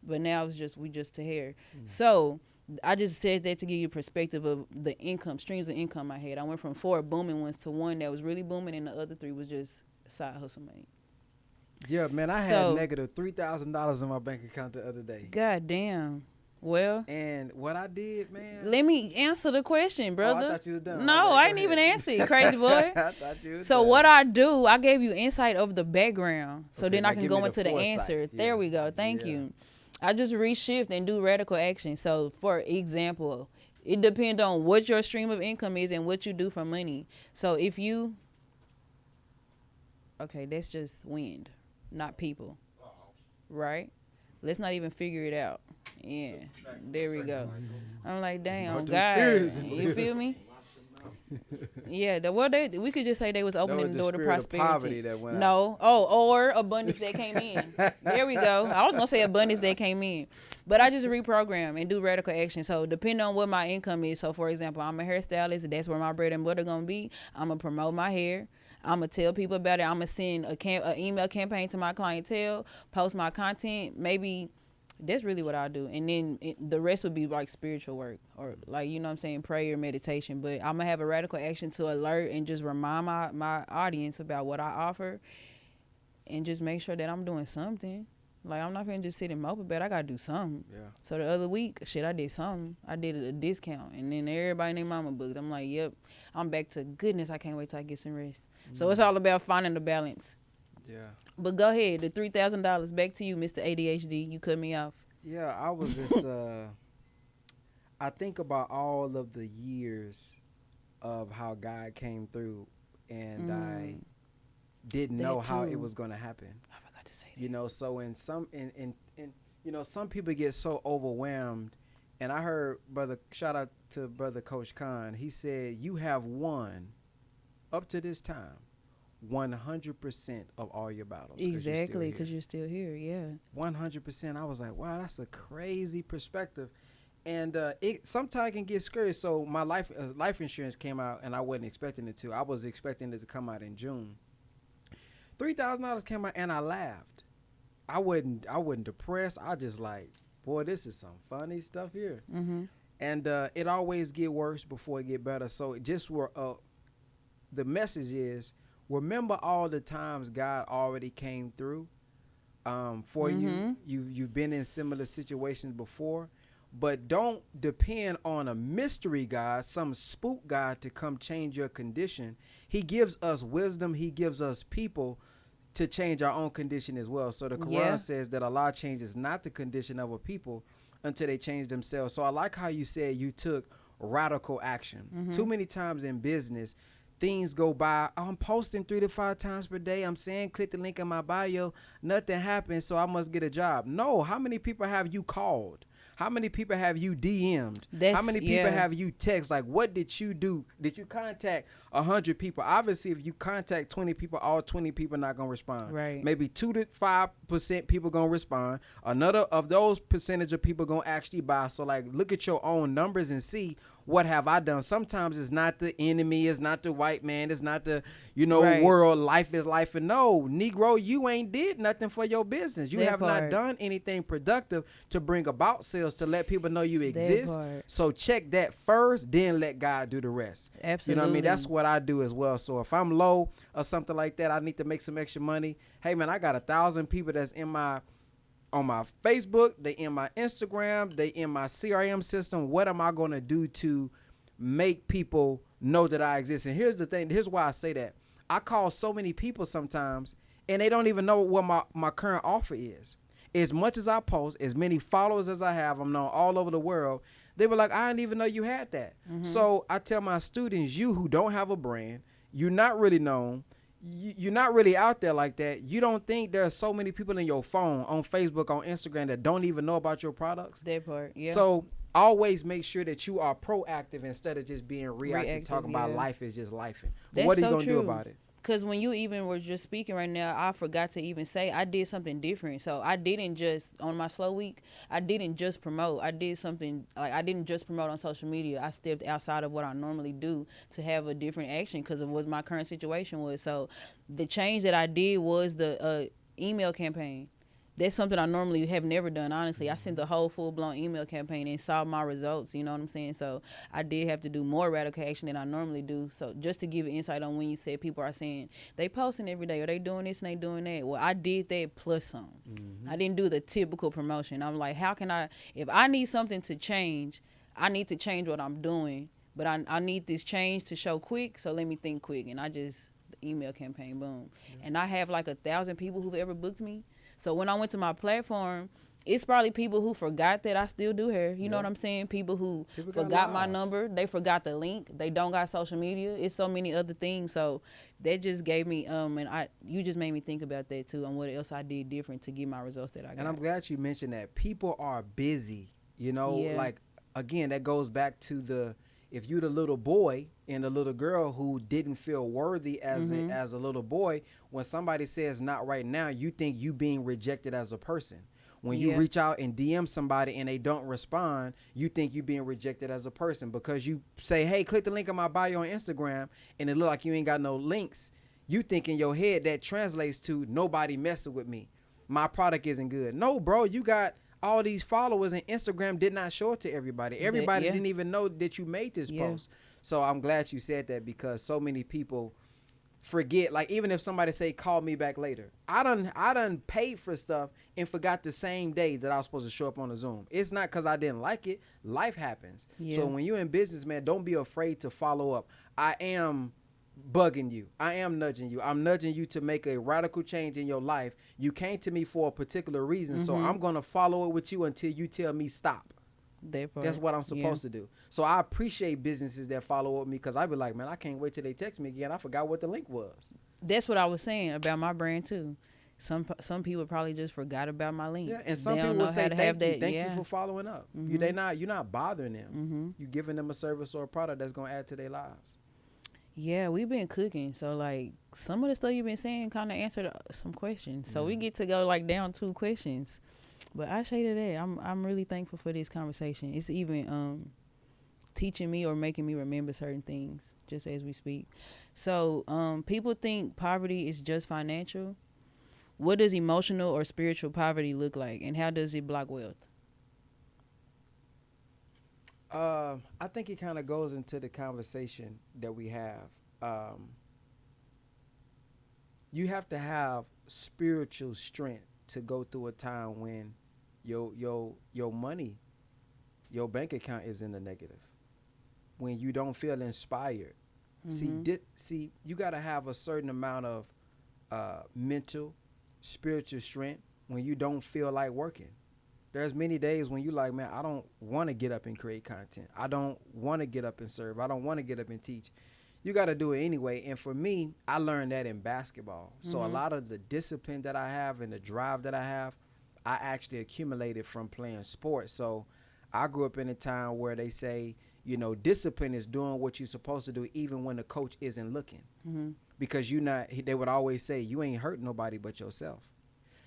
But now it's just, we just to hair. So I just said that to give you perspective of the income, streams of income I had. I went from 4 booming ones to 1 that was really booming, and the other 3 was just side hustle money. Yeah, man, I had negative $3,000 in my bank account the other day. God damn. Well, and what I did, man. Let me answer the question, brother. Oh, I thought you was done. No, I didn't even answer it, crazy boy. I thought you was so done. what I do, I gave you insight of the background, so okay, then I can go into the foresight. answer. Yeah. There we go. Thank you. I just reshift and do radical action. So, for example, it depends on what your stream of income is and what you do for money. So if you, okay, that's just wind, not people, right? Let's not even figure it out. Yeah, there we go. I'm like, damn, God, you feel me? Yeah, we could just say they was opening the door to prosperity. No, or abundance that came in. There we go. I was gonna say abundance that came in, but I just reprogram and do radical action. So depending on what my income is. So for example, I'm a hairstylist. That's where my bread and butter gonna be. I'm gonna promote my hair. I'm gonna tell people about it. I'm gonna send a email campaign to my clientele, post my content, maybe. That's really what I do. And then the rest would be like spiritual work or like, you know what I'm saying, prayer, meditation. But I'm going to have a radical action to alert and just remind my audience about what I offer and just make sure that I'm doing something. Like, I'm not going to just sit and mope about it. I got to do something. Yeah. So the other week, I did something. I did a discount. And then everybody named mama booked. I'm like, yep, I'm back to goodness. I can't wait till I get some rest. So it's all about finding the balance. Yeah. But go ahead, the $3,000 back to you, Mr. ADHD. You cut me off. Yeah, I was just. I think about all of the years of how God came through, and I didn't know how it was going to happen. I forgot to say that. You know, so in some some people get so overwhelmed, and I heard shout out to Brother Coach Khan. He said, "You have won up to this time 100% of all your battles." Exactly, because you're still here. Yeah, 100%. I was like, wow, that's a crazy perspective, and it sometimes can get scary. So my life insurance came out, and I wasn't expecting it to. I was expecting it to come out in June. $3,000 came out, and I laughed. I wasn't depressed. I just like, boy, this is some funny stuff here. Mm-hmm. And it always get worse before it get better. So it just the message is, remember all the times God already came through for you. You've been in similar situations before, but don't depend on a mystery God, some spook God to come change your condition. He gives us wisdom. He gives us people to change our own condition as well. So the Quran says that Allah changes not the condition of a people until they change themselves. So I like how you said you took radical action. Too many times in business, things go by. I'm posting 3 to 5 times per day. I'm saying click the link in my bio. Nothing happens, so I must get a job. No, how many people have you called? How many people have you DM'd? How many people have you text? Like, what did you do? Did you contact 100 people? Obviously, if you contact 20 people, all 20 people not going to respond. Right. Maybe 2 to 5% people going to respond. Another of those percentage of people going to actually buy. So, like, look at your own numbers and see, what have I done? Sometimes it's not the enemy, it's not the white man, it's not the, world, life is life. And no, Negro, you ain't did nothing for your business. You have not done anything productive to bring about sales, to let people know you exist. So check that first, then let God do the rest. Absolutely. You know what I mean? That's what I do as well. So if I'm low or something like that, I need to make some extra money. Hey, man, I got 1,000 people that's on my Facebook, they in my Instagram, they in my CRM system. What am I going to do to make people know that I exist? And here's the thing. Here's why I say that. I call so many people sometimes, and they don't even know what my current offer is. As much as I post, as many followers as I have, I'm known all over the world, they were like, I didn't even know you had that. So I tell my students, you who don't have a brand, you're not really known, you're not really out there like that. You don't think there's so many people in your phone, on Facebook, on Instagram that don't even know about your products? That part, yeah. So always make sure that you are proactive instead of just being reactive talking about yeah. life is just life. That's What are you so going to do true. about it? Because when you even were just speaking right now, I forgot to even say I did something different. So I didn't just, on my slow week, I didn't just promote. I did something, like I didn't just promote on social media. I stepped outside of what I normally do to have a different action because of what my current situation was. So the change that I did was the email campaign. That's something I normally have never done, honestly. I sent the whole full-blown email campaign and saw my results, you know what I'm saying? So I did have to do more radical action than I normally do. So just to give you insight on when you said people are saying, they posting every day, or they doing this and they doing that. Well, I did that plus some. I didn't do the typical promotion. I'm like, how can I, if I need something to change, I need to change what I'm doing. But I need this change to show quick, so let me think quick. And I just, the email campaign, boom. And I have like 1,000 people who've ever booked me. So when I went to my platform, it's probably people who forgot that I still do hair. You know what I'm saying? People who forgot my number. They forgot the link. They don't got social media. It's so many other things. So that just gave me, you just made me think about that too, and what else I did different to get my results that I got. And I'm glad you mentioned that. People are busy, you know, like, again, that goes back to if you the little boy and the little girl who didn't feel worthy as a little boy, when somebody says not right now, you think you being rejected as a person. When you reach out and DM somebody and they don't respond, you think you being rejected as a person because you say, hey, click the link in my bio on Instagram, and it look like you ain't got no links. You think in your head that translates to nobody messing with me. My product isn't good. No, bro, you got all these followers and Instagram did not show it to everybody. Everybody didn't even know that you made this post. So I'm glad you said that because so many people forget. Like, even if somebody say, call me back later. I done paid for stuff and forgot the same day that I was supposed to show up on the Zoom. It's not because I didn't like it. Life happens. So when you're in business, man, don't be afraid to follow up. I am bugging you. I am nudging you. I'm nudging you to make a radical change in your life. You came to me for a particular reason, so I'm going to follow it with you until you tell me stop. That's what I'm supposed to do. So I appreciate businesses that follow up with me because I be like, man, I can't wait till they text me again. I forgot what the link was. That's what I was saying about my brand too. Some people probably just forgot about my link. Yeah, and some people will say thank you for following up. You're not bothering them. You're giving them a service or a product that's going to add to their lives. Yeah, we've been cooking. So, like, some of the stuff you've been saying kind of answered some questions. So we get to go, like, down 2 questions. But I shaded that. I'm really thankful for this conversation. It's even teaching me or making me remember certain things just as we speak. So people think poverty is just financial. What does emotional or spiritual poverty look like, and how does it block wealth? I think it kind of goes into the conversation that we have. You have to have spiritual strength to go through a time when your money, your bank account is in the negative. When you don't feel inspired. See, you got to have a certain amount of mental, spiritual strength when you don't feel like working. There's many days when you like, man, I don't want to get up and create content. I don't want to get up and serve. I don't want to get up and teach. You got to do it anyway. And for me, I learned that in basketball. So a lot of the discipline that I have and the drive that I have, I actually accumulated from playing sports. So I grew up in a time where they say, you know, discipline is doing what you're supposed to do even when the coach isn't looking. Because they would always say, you ain't hurting nobody but yourself.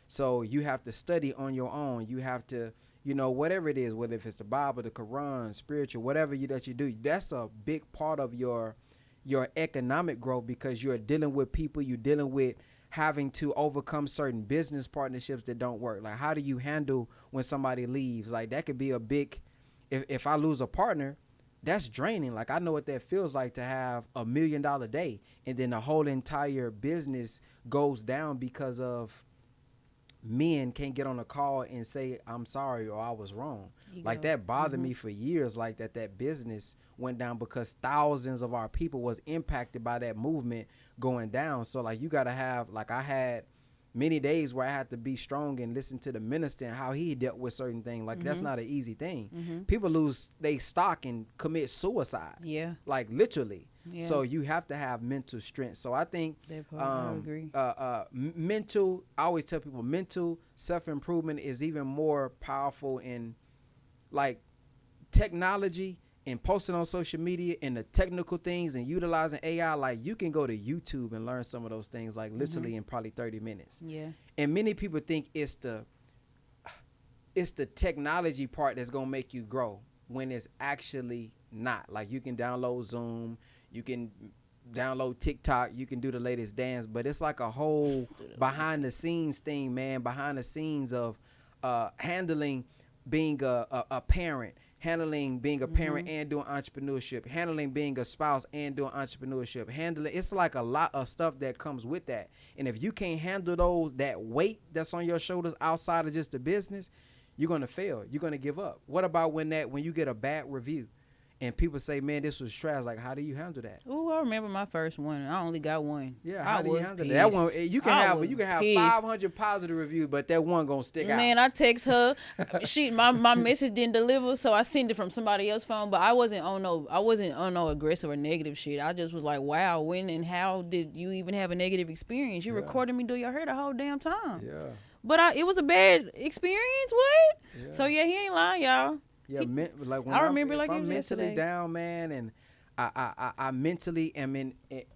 So you have to study on your own. You have to, you know, whatever it is, whether if it's the Bible, the Quran, spiritual, whatever that you do, that's a big part of your economic growth because you're dealing with people, you're dealing with having to overcome certain business partnerships that don't work. Like, how do you handle when somebody leaves? Like, that could be a big, if I lose a partner, that's draining. Like, I know what that feels like to have $1 million day and then the whole entire business goes down because of men can't get on a call and say, I'm sorry or I was wrong. Like, that bothered me for years, like that business went down because thousands of our people was impacted by that movement going down. So, like, you got to have, like, I had many days where I had to be strong and listen to the minister and how he dealt with certain things. Like, that's not an easy thing. People lose their stock and commit suicide. Yeah. Like, literally. Yeah. So you have to have mental strength. So I think That part, I agree. Mental, I always tell people mental self-improvement is even more powerful in like technology and posting on social media and the technical things and utilizing AI. Like you can go to YouTube and learn some of those things like literally in probably 30 minutes. Yeah. And many people think it's the technology part that's gonna make you grow when it's actually not. Like you can download Zoom, you can download TikTok, you can do the latest dance, but it's like a whole behind the scenes thing, man. Behind the scenes of handling being a parent, handling being a parent and doing entrepreneurship, handling being a spouse and doing entrepreneurship, handling, it's like a lot of stuff that comes with that. And if you can't handle that weight that's on your shoulders outside of just the business, you're gonna fail. You're gonna give up. What about when you get a bad review and people say, man, this was trash? Like, how do you handle that? Ooh, I remember my first one. I only got one. Yeah, how do you handle pissed. that one? You can have pissed. 500 positive reviews, but that one gonna stick out. Man, I text her. My message didn't deliver, so I sent it from somebody else's phone. But I wasn't on no aggressive or negative shit. I just was like, wow, when and how did you even have a negative experience? You recorded me do your hair the whole damn time. Yeah. But it was a bad experience. What? Yeah. So yeah, he ain't lying, y'all. Yeah, like when I remember if like it I'm was mentally yesterday. down, man, and I mentally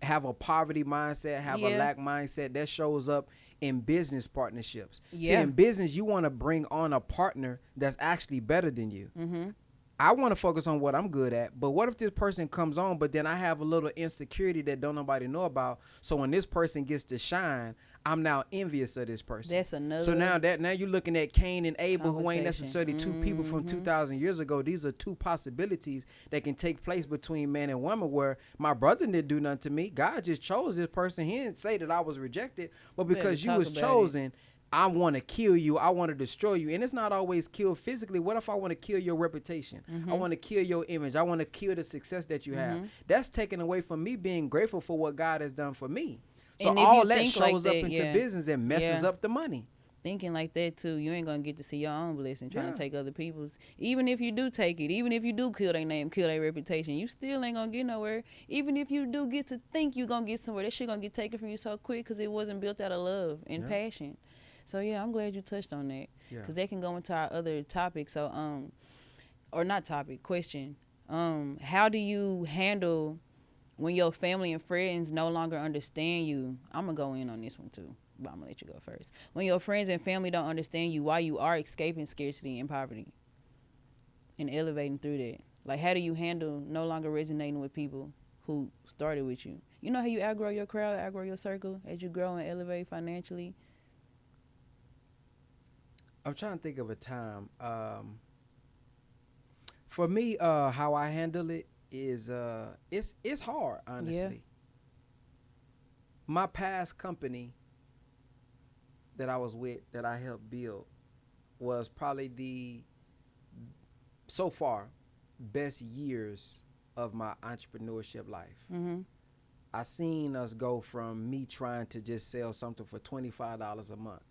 have a poverty mindset, have a lack mindset that shows up in business partnerships. See, in business, you want to bring on a partner that's actually better than you. Mm-hmm. I want to focus on what I'm good at, but what if this person comes on, but then I have a little insecurity that don't nobody know about? So when this person gets to shine, I'm now envious of this person. That's another. So now you're looking at Cain and Abel, who ain't necessarily two people from 2,000 years ago. These are two possibilities that can take place between man and woman, where my brother didn't do nothing to me. God just chose this person. He didn't say that I was rejected, but because you was chosen, I want to kill you. I want to destroy you. And it's not always kill physically. What if I want to kill your reputation? I want to kill your image. I want to kill the success that you have. That's taken away from me being grateful for what God has done for me. So all that shows up into business and messes up the money. Thinking like that too, you ain't gonna get to see your own blessing trying to take other people's. Even if you do take it, even if you do kill their name, kill their reputation, you still ain't gonna get nowhere. Even if you do get to think you gonna get somewhere, that shit gonna get taken from you so quick because it wasn't built out of love and passion. So yeah, I'm glad you touched on that because that can go into our other topic. So or not topic, question. How do you handle when your family and friends no longer understand you? I'm gonna go in on this one too, but I'm gonna let you go first. When your friends and family don't understand you, why you are escaping scarcity and poverty and elevating through that. Like, how do you handle no longer resonating with people who started with you? You know how you outgrow your crowd, outgrow your circle as you grow and elevate financially? I'm trying to think of a time. For me, how I handle it is it's hard, honestly. Yeah. My past company that I was with, that I helped build, was probably the so far best years of my entrepreneurship life. Mm-hmm. I seen us go from me trying to just sell something for $25 a month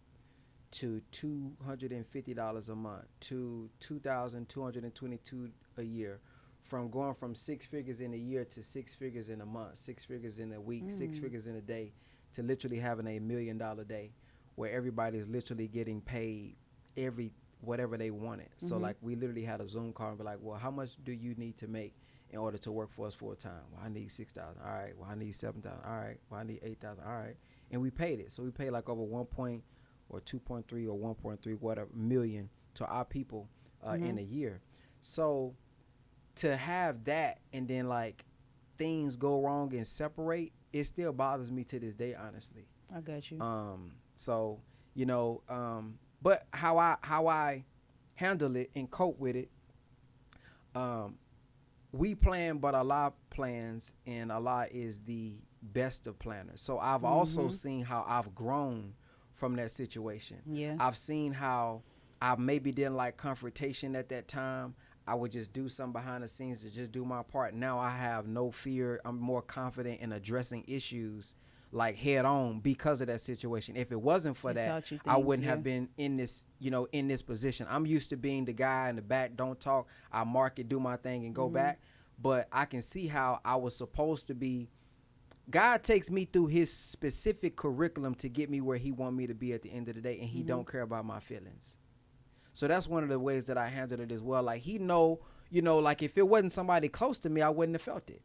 to $250 a month to $2,222 a year, from going from 6 figures in a year to 6 figures in a month, 6 figures in a week, 6 figures in a day, to literally having $1 million day where everybody is literally getting paid whatever they wanted. So like we literally had a Zoom call and be like, well, how much do you need to make in order to work for us full time? Well, I need 6,000. All right. Well, I need 7,000. All right. Well, I need 8,000. All right. And we paid it. So we paid like over 2.3 or 1.3 whatever million to our people in a year. So to have that and then like things go wrong and separate, it still bothers me to this day, honestly. I got you. So, you know, but how I handle it and cope with it, we plan, but Allah plans, and Allah is the best of planners. So I've also seen how I've grown from that situation. Yeah. I've seen how I maybe didn't like confrontation at that time. I would just do something behind the scenes to just do my part. Now I have no fear. I'm more confident in addressing issues like head on because of that situation. If it wasn't for that, I wouldn't have been in this, in this position. I'm used to being the guy in the back, don't talk. I mark it, do my thing, and go back. but I can see how I was supposed to be. God takes me through his specific curriculum to get me where he want me to be at the end of the day, and he don't care about my feelings. So that's one of the ways that I handled it as well. Like he know, like if it wasn't somebody close to me, I wouldn't have felt it.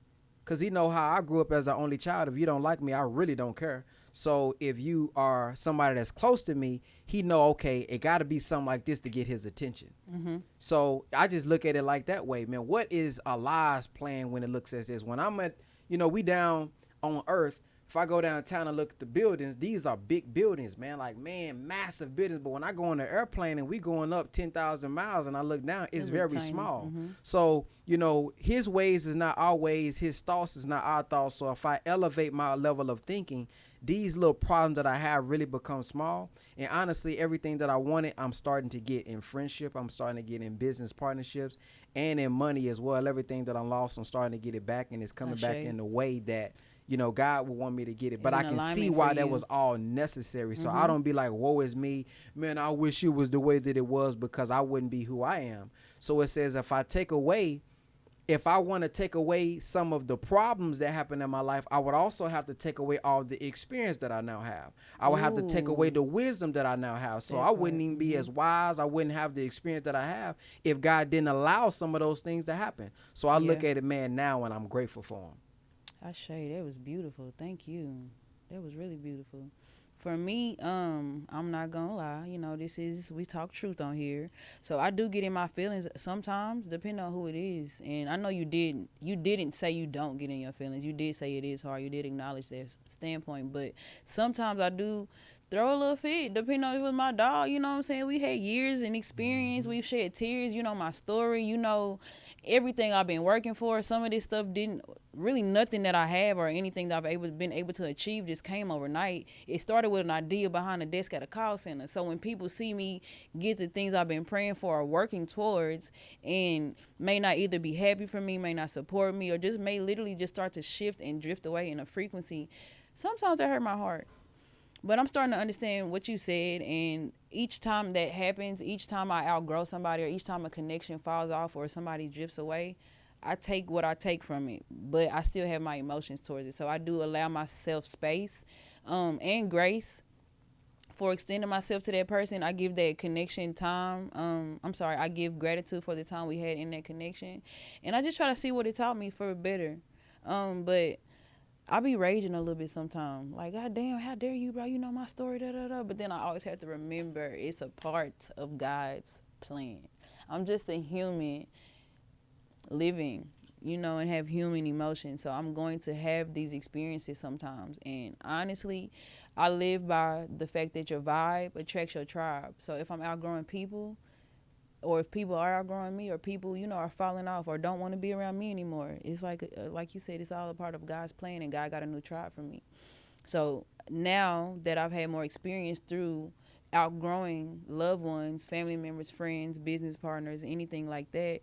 Cause he know how I grew up as an only child. If you don't like me, I really don't care. So if you are somebody that's close to me, he know, okay, it got to be something like this to get his attention. So I just look at it like that way, man. What is Allah's plan when it looks as this? When I'm at, we down on earth. If I go downtown and look at the buildings, these are big buildings, man. Like, man, massive buildings. But when I go on the airplane and we going up 10,000 miles and I look down, it's very tiny. Small. So, his ways is not our ways. His thoughts is not our thoughts. So if I elevate my level of thinking, these little problems that I have really become small. And honestly, everything that I wanted, I'm starting to get in friendship. I'm starting to get in business partnerships and in money as well. Everything that I lost, I'm starting to get it back, and it's coming back in the way that God would want me to get it. But I can see why that was all necessary. So I don't be like, woe is me. Man, I wish it was the way that it was, because I wouldn't be who I am. So it says if I want to take away some of the problems that happen in my life, I would also have to take away all the experience that I now have. I would have to take away the wisdom that I now have. So I wouldn't even be as wise. I wouldn't have the experience that I have if God didn't allow some of those things to happen. So I look at it, man, now, and I'm grateful for him. That was beautiful. Thank you. That was really beautiful. For me, I'm not gonna lie. We talk truth on here, so I do get in my feelings sometimes, depending on who it is. And I know you didn't say you don't get in your feelings. You did say it is hard. You did acknowledge their standpoint, but sometimes I do throw a little fit, depending on if it was my dog. You know what I'm saying? We had years and experience. We've shed tears. My story. Everything I've been working for. Some of this stuff nothing that I have or anything that I've been able to achieve just came overnight. It started with an idea behind a desk at a call center. So when people see me get the things I've been praying for or working towards, and may not either be happy for me, may not support me, or just may literally just start to shift and drift away in a frequency, sometimes that hurt my heart. But I'm starting to understand what you said, and each time that happens, each time I outgrow somebody, or each time a connection falls off or somebody drifts away, I take what I take from it, but I still have my emotions towards it. So I do allow myself space and grace for extending myself to that person. I give that connection time. I give gratitude for the time we had in that connection. And I just try to see what it taught me for better. But I be raging a little bit sometimes. Like, God damn, how dare you, bro? You know my story, da-da-da. But then I always have to remember it's a part of God's plan. I'm just a human living, and have human emotions. So I'm going to have these experiences sometimes. And honestly, I live by the fact that your vibe attracts your tribe. So if I'm outgrowing people, or if people are outgrowing me, or people, are falling off or don't want to be around me anymore, it's like you said, it's all a part of God's plan, and God got a new tribe for me. So now that I've had more experience through outgrowing loved ones, family members, friends, business partners, anything like that,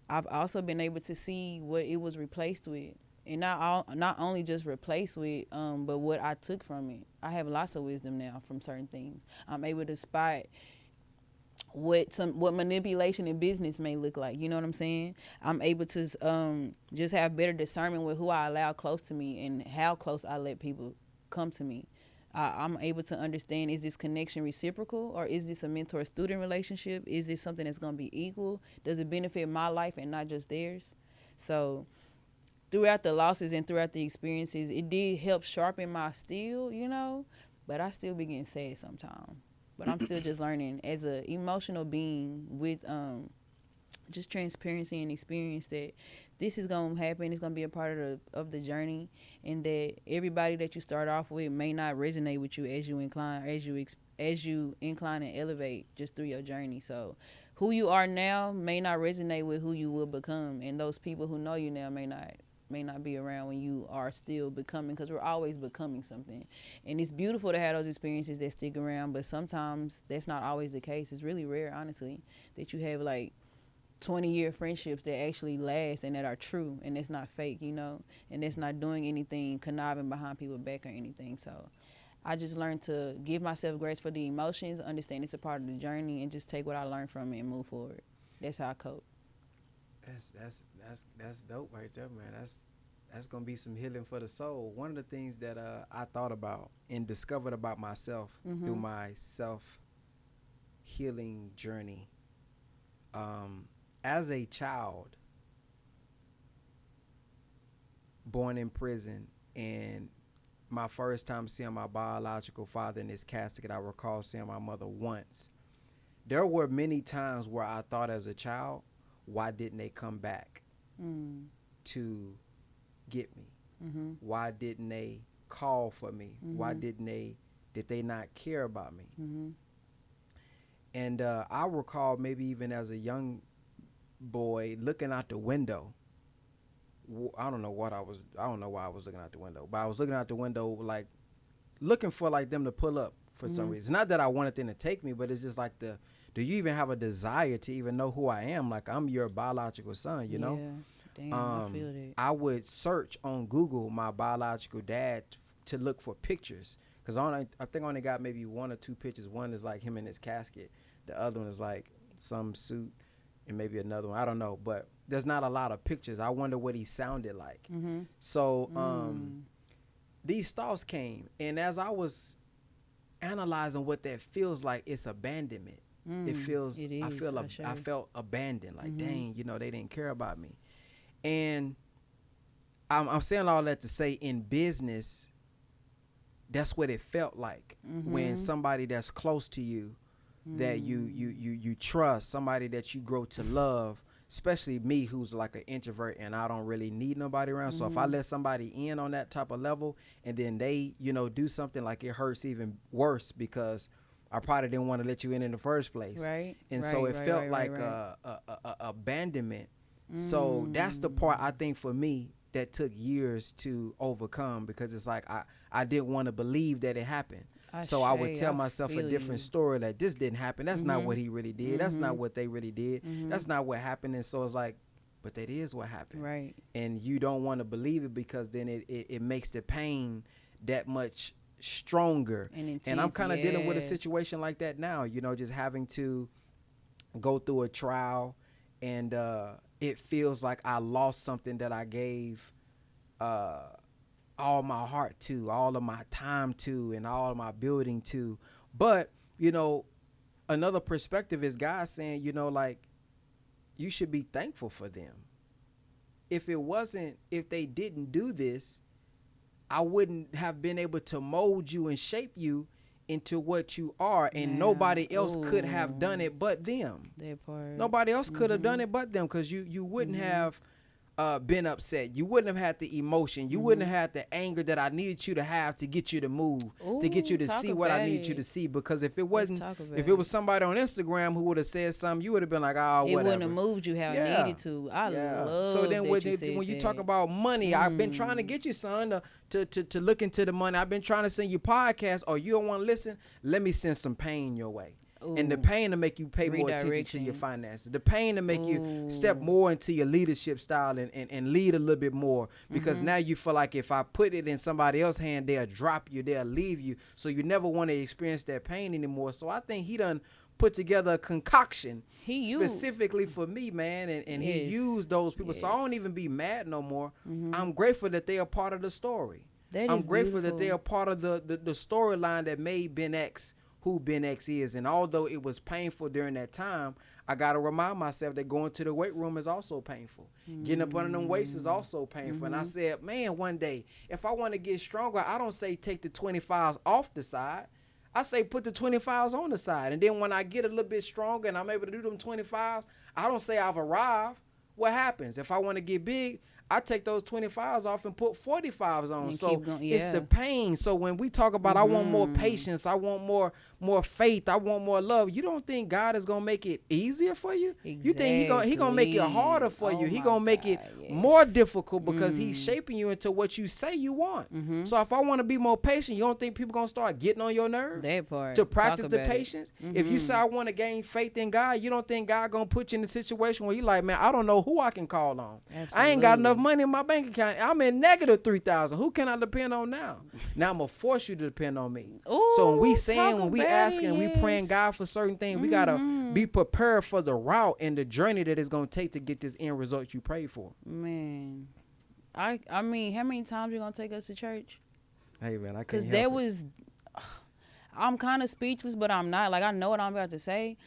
I've also been able to see what it was replaced with. And not only just replaced with, but what I took from it. I have lots of wisdom now from certain things. I'm able to spot what manipulation in business may look like. You know what I'm saying? I'm able to just have better discernment with who I allow close to me and how close I let people come to me. I'm able to understand, is this connection reciprocal, or is this a mentor-student relationship? Is this something that's going to be equal? Does it benefit my life and not just theirs? So throughout the losses and throughout the experiences, it did help sharpen my steel, but I still be getting sad sometimes. But I'm still just learning as an emotional being with just transparency and experience that this is going to happen. It's going to be a part of the journey, and that everybody that you start off with may not resonate with you as you incline, as you incline and elevate just through your journey. So who you are now may not resonate with who you will become, and those people who know you now may not be around when you are still becoming, because we're always becoming something. And it's beautiful to have those experiences that stick around, but sometimes that's not always the case. It's really rare, honestly, that you have like 20-year friendships that actually last and that are true, and that's not fake, and that's not doing anything, conniving behind people's back or anything. So I just learned to give myself grace for the emotions, understand it's a part of the journey, and just take what I learned from it and move forward. That's how I cope. That's dope right there, man. That's gonna be some healing for the soul. One of the things that I thought about and discovered about myself through my self healing journey. As a child, born in prison, and my first time seeing my biological father in his casket, I recall seeing my mother once. There were many times where I thought as a child, why didn't they come back to get me? Why didn't they call for me? Why did they not care about me? And I recall maybe even as a young boy looking out the window. I don't know why I was looking out the window, but I was looking out the window like looking for like them to pull up for some reason. Not that I wanted them to take me, but it's just like do you even have a desire to even know who I am? Like, I'm your biological son, you know? Damn, I feel that. I would search on Google my biological dad to look for pictures. Because I think I only got maybe 1 or 2 pictures. One is like him in his casket. The other one is like some suit and maybe another one. I don't know. But there's not a lot of pictures. I wonder what he sounded like. So these thoughts came. And as I was analyzing what that feels like, it's abandonment. It feels, it is, I felt abandoned. Like, dang, you know, they didn't care about me. And I'm saying all that to say, in business, that's what it felt like when somebody that's close to you, that you trust, somebody that you grow to love, especially me, who's like an introvert and I don't really need nobody around. So if I let somebody in on that type of level and then they, you know, do something, like, it hurts even worse because I probably didn't want to let you in the first place. Right. And so it felt like abandonment. So that's the part I think for me that took years to overcome, because it's like I didn't want to believe that it happened. So I would tell myself a different story, that this didn't happen. That's not what he really did. That's not what they really did. That's not what happened. And so it's like, but that is what happened. Right. And you don't want to believe it, because then it makes the pain that much stronger. And I'm kind of dealing with a situation like that now, you know, just having to go through a trial, and it feels like I lost something that I gave all my heart to, all of my time to, and all of my building to. But, you know, another perspective is God saying, you know, like, you should be thankful for them. If they didn't do this, I wouldn't have been able to mold you and shape you into what you are, and nobody else could have done it but them. That part. Nobody else could have done it but them, because you wouldn't have been upset. You wouldn't have had the emotion. You wouldn't have had the anger that I needed you to have to get you to move, to get you to see what I need you to see. Because if it wasn't, if it was somebody on Instagram who would have said something, you would have been like, oh, whatever. It wouldn't have moved you how it needed to. I love so then that when you talk about money, I've been trying to get you, son, to look into the money. I've been trying to send you podcasts, or you don't want to listen. Let me send some pain your way. And the pain to make you pay more attention to your finances. The pain to make you step more into your leadership style and lead a little bit more. Because now you feel like if I put it in somebody else's hand, they'll drop you, they'll leave you. So you never want to experience that pain anymore. So I think he done put together a concoction specifically for me, man. And he used those people. So I don't even be mad no more. I'm grateful that they are part of the story. I'm grateful that they are part of the storyline that made BenX who BenX is. And although it was painful during that time, I got to remind myself that going to the weight room is also painful. Getting up under them weights is also painful. And I said, man, one day, if I want to get stronger, I don't say take the 25s off the side. I say put the 25s on the side. And then when I get a little bit stronger and I'm able to do them 25s, I don't say I've arrived. What happens? If I want to get big, I take those 25s off and put 45s on. So it's the pain. So when we talk about I want more patience, I want more faith, I want more love, you don't think God is going to make it easier for you? Exactly. You think he going to make it harder for you. He going to make it more difficult because he's shaping you into what you say you want. So if I want to be more patient, you don't think people going to start getting on your nerves? That part. To practice the patience? If you say I want to gain faith in God, you don't think God going to put you in a situation where you're like, man, I don't know who I can call on. Absolutely. I ain't got enough enough money in my bank account. I'm in negative 3,000. Who can I depend on now? Now I'm gonna force you to depend on me. Ooh, so when we saying, when we asking, yes. we praying God for certain things, we gotta be prepared for the route and the journey that it's gonna take to get this end result you pray for. Man, I mean, how many times you gonna take us to church? Hey man, I couldn't Because help that it. was, I'm kind of speechless, but I'm not. Like, I know what I'm about to say,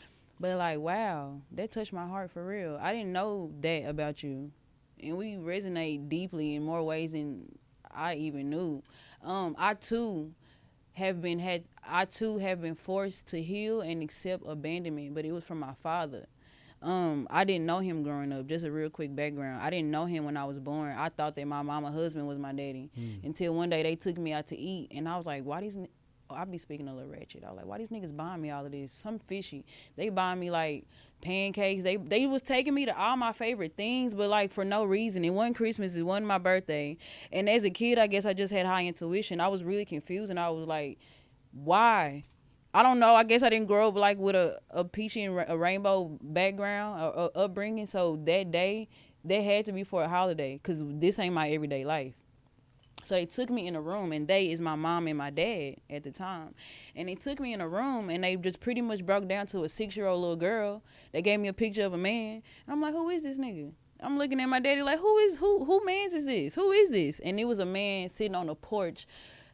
but like, wow, that touched my heart for real. I didn't know that about you, and we resonate deeply in more ways than I even knew. I too have been forced to heal and accept abandonment, but it was from my father. I didn't know him growing up. Just a real quick background. I didn't know him when I was born. I thought that my mama husband was my daddy until one day they took me out to eat, and I was like, why these? I be speaking a little ratchet. I was like, why these niggas buying me all of this? Some fishy. They buying me like pancakes. They was taking me to all my favorite things, but like for no reason. It wasn't Christmas. It wasn't my birthday. And as a kid, I guess I just had high intuition. I was really confused, and I was like, why? I don't know. I guess I didn't grow up like with a peachy and a rainbow background or upbringing. So that day, that had to be for a holiday because this ain't my everyday life. So they took me in a room, and they is my mom and my dad at the time. And they took me in a room, and they just pretty much broke down to a 6-year-old little girl. They gave me a picture of a man. And I'm like, who is this nigga? I'm looking at my daddy like, who mans is this? Who is this? And it was a man sitting on a porch,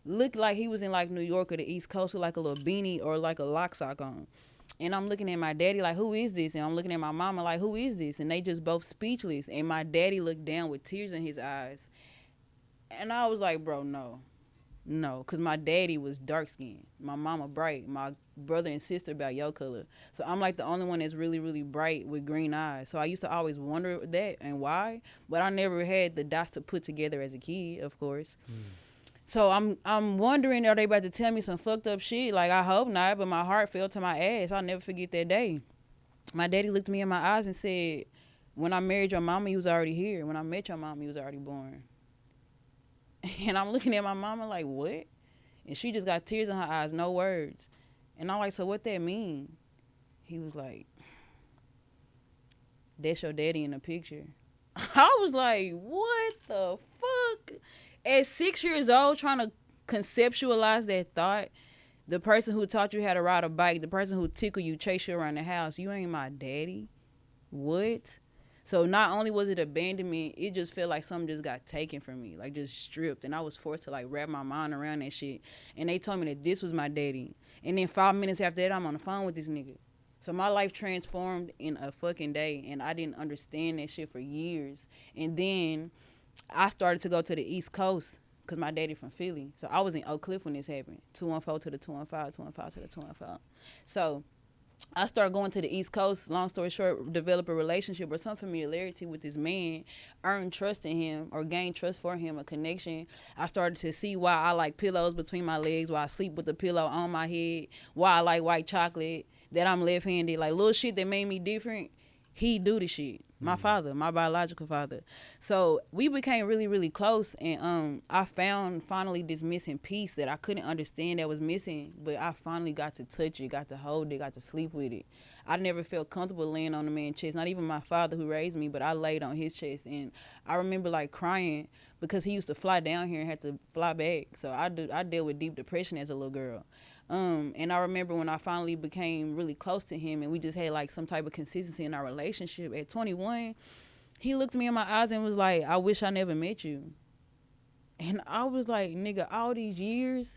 looked like he was in like New York or the East Coast with like a little beanie or like a lock sock on. And I'm looking at my daddy like, who is this? And I'm looking at my mama like, who is this? And they just both speechless. And my daddy looked down with tears in his eyes. And I was like, bro, no. Because my daddy was dark skinned. My mama bright. My brother and sister about your color. So I'm like the only one that's really, really bright with green eyes. So I used to always wonder that and why. But I never had the dots to put together as a kid, of course. So I'm wondering, are they about to tell me some fucked up shit? Like, I hope not, but my heart fell to my ass. I'll never forget that day. My daddy looked me in my eyes and said, when I married your mama, you was already here. When I met your mama, you was already born. And I'm looking at my mama like, what? And she just got tears in her eyes, no words. And I'm like, so what that mean? He was like, that's your daddy in the picture. I was like, what the fuck? At 6 years old, trying to conceptualize that thought, the person who taught you how to ride a bike, the person who tickle you, chase you around the house, you ain't my daddy? What? So not only was it abandonment, it just felt like something just got taken from me, like just stripped. And I was forced to like wrap my mind around that shit. And they told me that this was my daddy. And then 5 minutes after that, I'm on the phone with this nigga. So my life transformed in a fucking day. And I didn't understand that shit for years. And then I started to go to the East Coast because my daddy from Philly. So I was in Oak Cliff when this happened. 214 to the 215, 215 to the 215. So I started going to the East Coast, long story short, develop a relationship or some familiarity with this man, earn trust in him or gain trust for him, a connection. I started to see why I like pillows between my legs, why I sleep with a pillow on my head, why I like white chocolate, that I'm left-handed, like little shit that made me different. He do the shit. My father, my biological father. So we became really, really close, and I found finally this missing piece that I couldn't understand that was missing, but I finally got to touch it, got to hold it, got to sleep with it. I never felt comfortable laying on a man's chest, not even my father who raised me, but I laid on his chest, and I remember like crying because he used to fly down here and had to fly back. So I dealt with deep depression as a little girl. And I remember when I finally became really close to him and we just had like some type of consistency in our relationship at 21, he looked me in my eyes and was like, I wish I never met you. And I was like, nigga, all these years,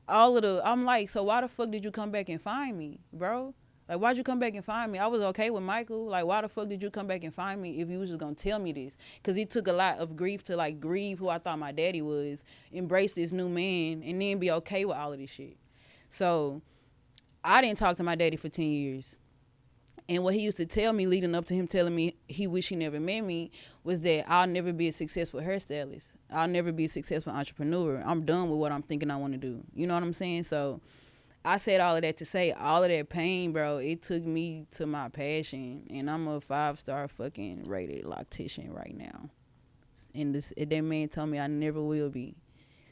I'm like, so why the fuck did you come back and find me, bro? Like, why'd you come back and find me? I was okay with Michael. Like, why the fuck did you come back and find me if you was just gonna tell me this? Because it took a lot of grief to, like, grieve who I thought my daddy was, embrace this new man, and then be okay with all of this shit. So I didn't talk to my daddy for 10 years. And what he used to tell me leading up to him telling me he wished he never met me was that I'll never be a successful hairstylist. I'll never be a successful entrepreneur. I'm done with what I'm thinking I want to do. You know what I'm saying? So I said all of that to say all of that pain, bro, it took me to my passion. And I'm a 5-star fucking rated loctician right now. And that man told me I never will be.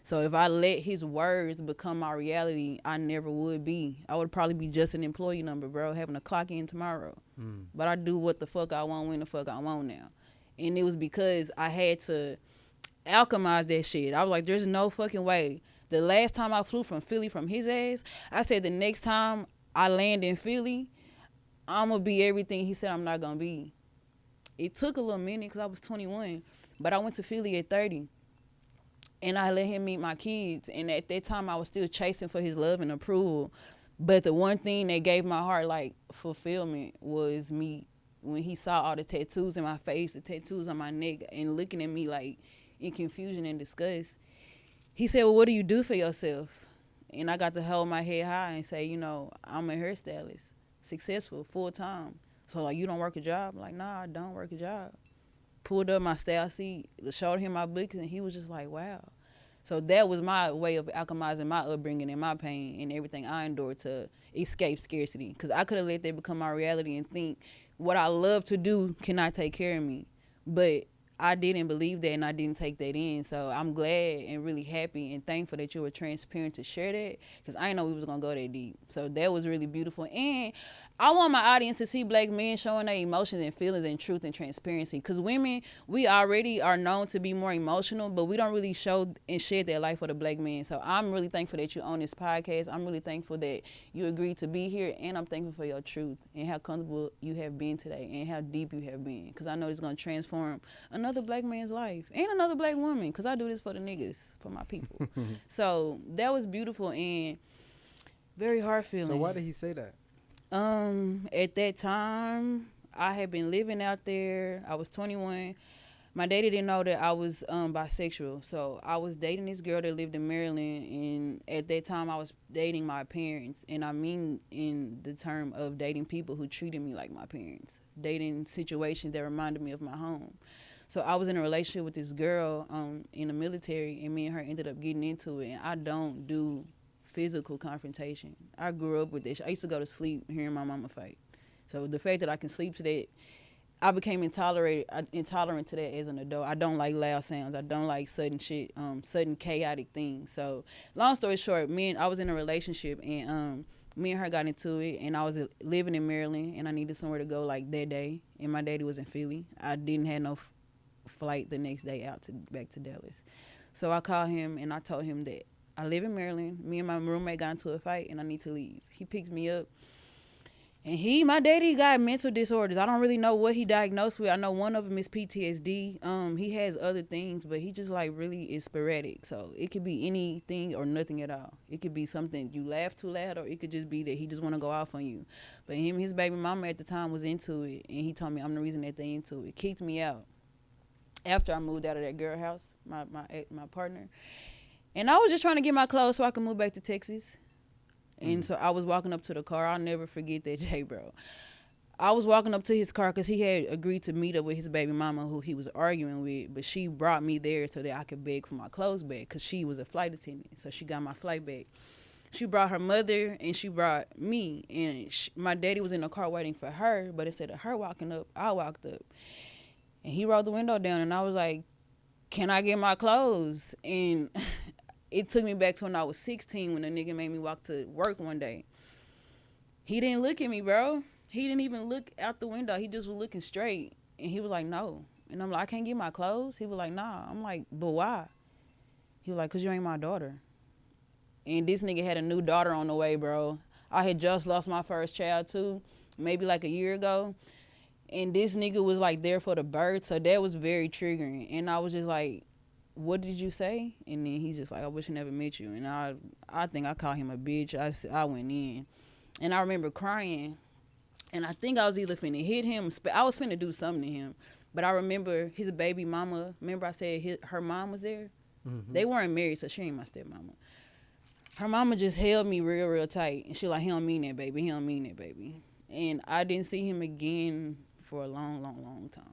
So if I let his words become my reality, I never would be. I would probably be just an employee number, bro, having to clock in tomorrow. But I do what the fuck I want when the fuck I want now. And it was because I had to alchemize that shit. I was like, there's no fucking way. The last time I flew from Philly from his ass, I said the next time I land in Philly, I'm going to be everything he said I'm not going to be. It took a little minute because I was 21, but I went to Philly at 30. And I let him meet my kids. And at that time, I was still chasing for his love and approval. But the one thing that gave my heart, like, fulfillment was me when he saw all the tattoos in my face, the tattoos on my neck, and looking at me, like, in confusion and disgust. He said, well, what do you do for yourself? And I got to hold my head high and say, you know, I'm a hairstylist, successful, full-time. So, like, you don't work a job? I'm like, nah, I don't work a job. Pulled up my style seat, showed him my books, and he was just like, wow. So that was my way of alchemizing my upbringing and my pain and everything I endured to escape scarcity. Because I could have let that become my reality and think what I love to do cannot take care of me. But I didn't believe that and I didn't take that in. So I'm glad and really happy and thankful that you were transparent to share that, because I didn't know we was going to go that deep. So that was really beautiful. And I want my audience to see black men showing their emotions and feelings and truth and transparency. Because women, we already are known to be more emotional, but we don't really show and shed that light for the black man. So I'm really thankful that you're on this podcast. I'm really thankful that you agreed to be here. And I'm thankful for your truth and how comfortable you have been today and how deep you have been. Because I know it's going to transform another black man's life and another black woman. Because I do this for the niggas, for my people. So that was beautiful and very heart feeling. So why did he say that? At that time, I had been living out there. I was 21. My daddy didn't know that I was bisexual. So I was dating this girl that lived in Maryland. And at that time, I was dating my parents. And I mean in the term of dating people who treated me like my parents. Dating situations that reminded me of my home. So I was in a relationship with this girl in the military. And me and her ended up getting into it. And I don't do physical confrontation. I grew up with this. I used to go to sleep hearing my mama fight. So the fact that I can sleep to that, I became intolerant to that as an adult. I don't like loud sounds. I don't like sudden shit, sudden chaotic things. So long story short, I was in a relationship and me and her got into it, and I was living in Maryland and I needed somewhere to go like that day, and my daddy was in Philly. I didn't have no flight the next day back to Dallas. So I called him and I told him that I live in Maryland. Me and my roommate got into a fight, and I need to leave. He picked me up, and my daddy got mental disorders. I don't really know what he diagnosed with. I know one of them is PTSD. He has other things, but he just like really is sporadic. So it could be anything or nothing at all. It could be something you laugh too loud, or it could just be that he just want to go off on you. But him and his baby mama at the time was into it, and he told me I'm the reason that they into it. Kicked me out after I moved out of that girl house, my partner. And I was just trying to get my clothes so I could move back to Texas. And so I was walking up to the car. I'll never forget that day, bro. I was walking up to his car because he had agreed to meet up with his baby mama who he was arguing with. But she brought me there so that I could beg for my clothes back because she was a flight attendant. So she got my flight back. She brought her mother and she brought me. And my daddy was in the car waiting for her. But instead of her walking up, I walked up. And he rolled the window down and I was like, can I get my clothes? And it took me back to when I was 16 when a nigga made me walk to work one day. He didn't look at me, bro. He didn't even look out the window. He just was looking straight. And he was like, no. And I'm like, I can't get my clothes? He was like, nah. I'm like, but why? He was like, because you ain't my daughter. And this nigga had a new daughter on the way, bro. I had just lost my first child, too, maybe like a year ago. And this nigga was like there for the birth. So that was very triggering. And I was just like, what did you say? And then he's just like, I wish I never met you. And I think I called him a bitch. I went in. And I remember crying. And I think I was either finna hit him. I was finna do something to him. But I remember his baby mama. Remember I said her mom was there? Mm-hmm. They weren't married, so she ain't my stepmama. Her mama just held me real, real tight. And she like, he don't mean that, baby. He don't mean that, baby. And I didn't see him again for a long, long, long time.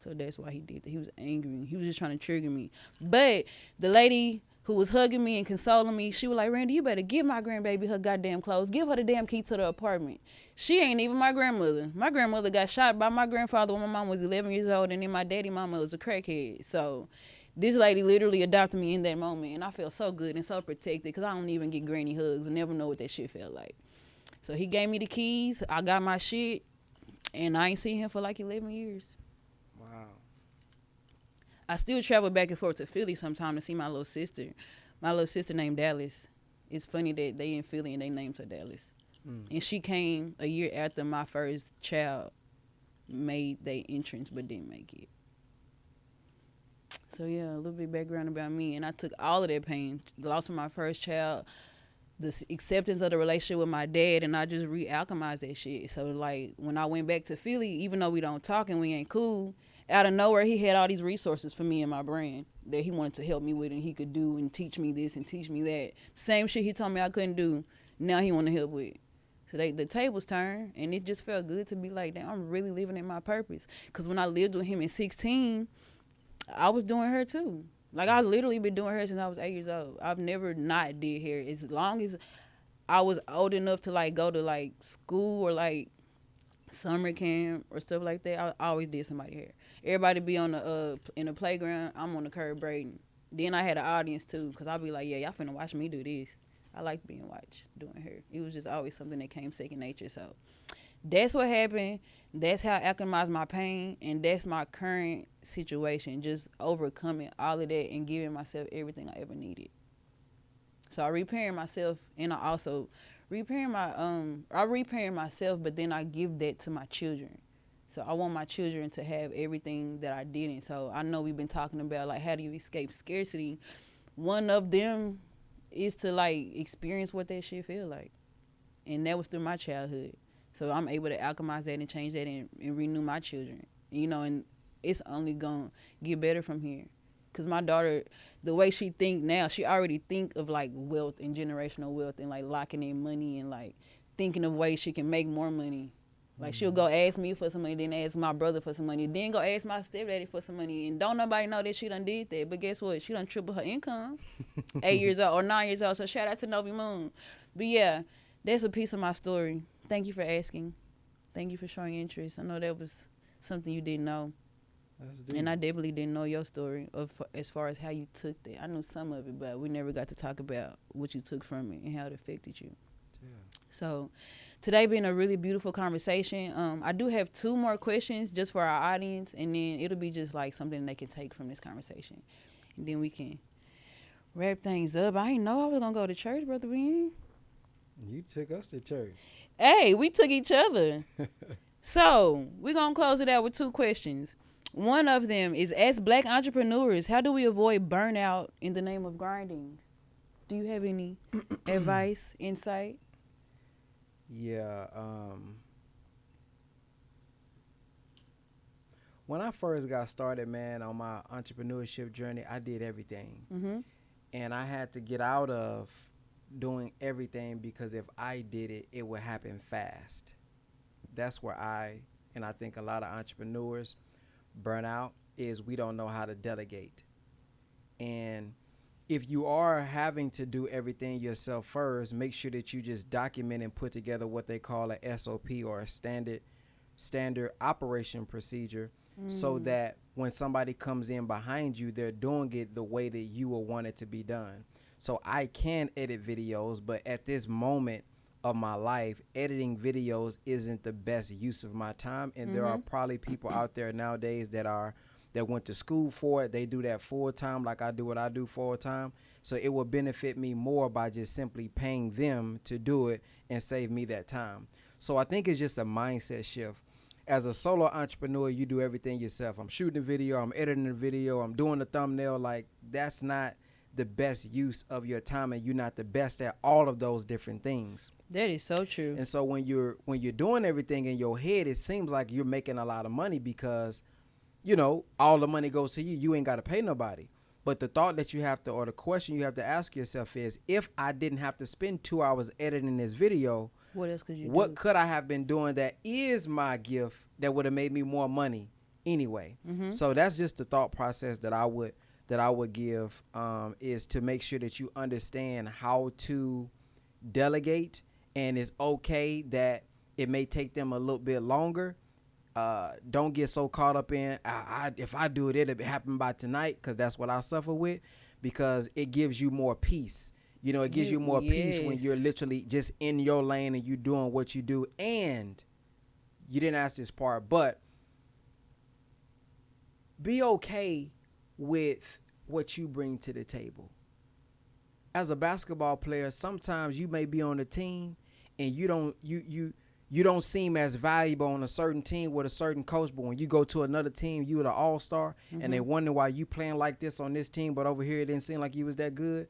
So that's why he did that. He was angry. He was just trying to trigger me. But the lady who was hugging me and consoling me, she was like, Randy, you better give my grandbaby her goddamn clothes. Give her the damn key to the apartment. She ain't even my grandmother. My grandmother got shot by my grandfather when my mom was 11 years old, and then my daddy mama was a crackhead. So this lady literally adopted me in that moment, and I felt so good and so protected because I don't even get granny hugs and never know what that shit felt like. So he gave me the keys. I got my shit, and I ain't seen him for like 11 years. I still travel back and forth to Philly sometime to see my little sister. My little sister named Dallas. It's funny that they in Philly and they named her Dallas. And she came a year after my first child made their entrance but didn't make it. So yeah, a little bit background about me. And I took all of that pain, the loss of my first child, the acceptance of the relationship with my dad, and I just re-alchemized that shit. So like when I went back to Philly, even though we don't talk and we ain't cool, out of nowhere he had all these resources for me and my brand that he wanted to help me with, and he could do and teach me this and teach me that. Same shit he told me I couldn't do, now he want to help with. So the tables turned, and it just felt good to be like, damn, I'm really living in my purpose. Because when I lived with him at 16, I was doing hair too. Like, I literally been doing hair since I was 8 years old. I've never not did hair. As long as I was old enough to, like, go to, like, school or, like, summer camp or stuff like that, I always did somebody hair. Everybody be on the in the playground, I'm on the curb braiding. Then I had an audience, too, because I'd be like, yeah, y'all finna watch me do this. I like being watched doing hair. It was just always something that came second nature. So that's what happened. That's how I alchemized my pain, and that's my current situation, just overcoming all of that and giving myself everything I ever needed. So I repairing myself, and I also repairing myself, but then I give that to my children. So I want my children to have everything that I didn't. So I know we've been talking about, like, how do you escape scarcity? One of them is to, like, experience what that shit feel like. And that was through my childhood. So I'm able to alchemize that and change that and renew my children. You know, and it's only going to get better from here. Because my daughter, the way she think now, she already think of, like, wealth and generational wealth and, like, locking in money and, like, thinking of ways she can make more money. Like, she'll go ask me for some money, then ask my brother for some money, then go ask my stepdaddy for some money. And don't nobody know that she done did that. But guess what? She done tripled her income. 8 years old or 9 years old. So shout out to Novi Moon. But yeah, that's a piece of my story. Thank you for asking. Thank you for showing interest. I know that was something you didn't know. And I definitely didn't know your story of as far as how you took that. I knew some of it, but we never got to talk about what you took from it and how it affected you. Yeah. So today being a really beautiful conversation. I do have 2 more questions just for our audience, and then it'll be just like something they can take from this conversation. And then we can wrap things up. I didn't know I was going to go to church, Brother Ben. You took us to church. Hey, we took each other. So we're going to close it out with 2 questions. One of them is, as Black entrepreneurs, how do we avoid burnout in the name of grinding? Do you have any advice, insight? Yeah. When I first got started, man, on my entrepreneurship journey, I did everything. Mm-hmm. And I had to get out of doing everything, because if I did it, it would happen fast. That's where I think a lot of entrepreneurs burn out, is we don't know how to delegate. And if you are having to do everything yourself first, make sure that you just document and put together what they call a SOP, or a standard operation procedure, so that when somebody comes in behind you, they're doing it the way that you will want it to be done. So I can edit videos, but at this moment of my life, editing videos isn't the best use of my time. And there are probably people out there nowadays that went to school for it. They do that full time, like I do what I do full time. So it will benefit me more by just simply paying them to do it and save me that time. So I think it's just a mindset shift. As a solo entrepreneur, you do everything yourself. I'm shooting a video, I'm editing a video, I'm doing the thumbnail. Like, that's not the best use of your time, and you're not the best at all of those different things. That is so true. And so when you're doing everything in your head, it seems like you're making a lot of money, because, you know, all the money goes to you. You ain't got to pay nobody. But the thought that you have to, or the question you have to ask yourself is, if I didn't have to spend 2 hours editing this video, what else could you do? What could I have been doing that is my gift that would have made me more money anyway? Mm-hmm. So that's just the thought process that I would give, is to make sure that you understand how to delegate, and it's okay that it may take them a little bit longer. Don't get so caught up in, if I do it, it'll happen by tonight, because that's what I suffer with, because it gives you more peace. You know, it gives you more peace when you're literally just in your lane and you doing what you do. And you didn't ask this part, but be okay with what you bring to the table. As a basketball player, sometimes you may be on a team and you don't seem as valuable on a certain team with a certain coach, but when you go to another team, you're the all-star, and they wonder why you playing like this on this team, but over here it didn't seem like you was that good.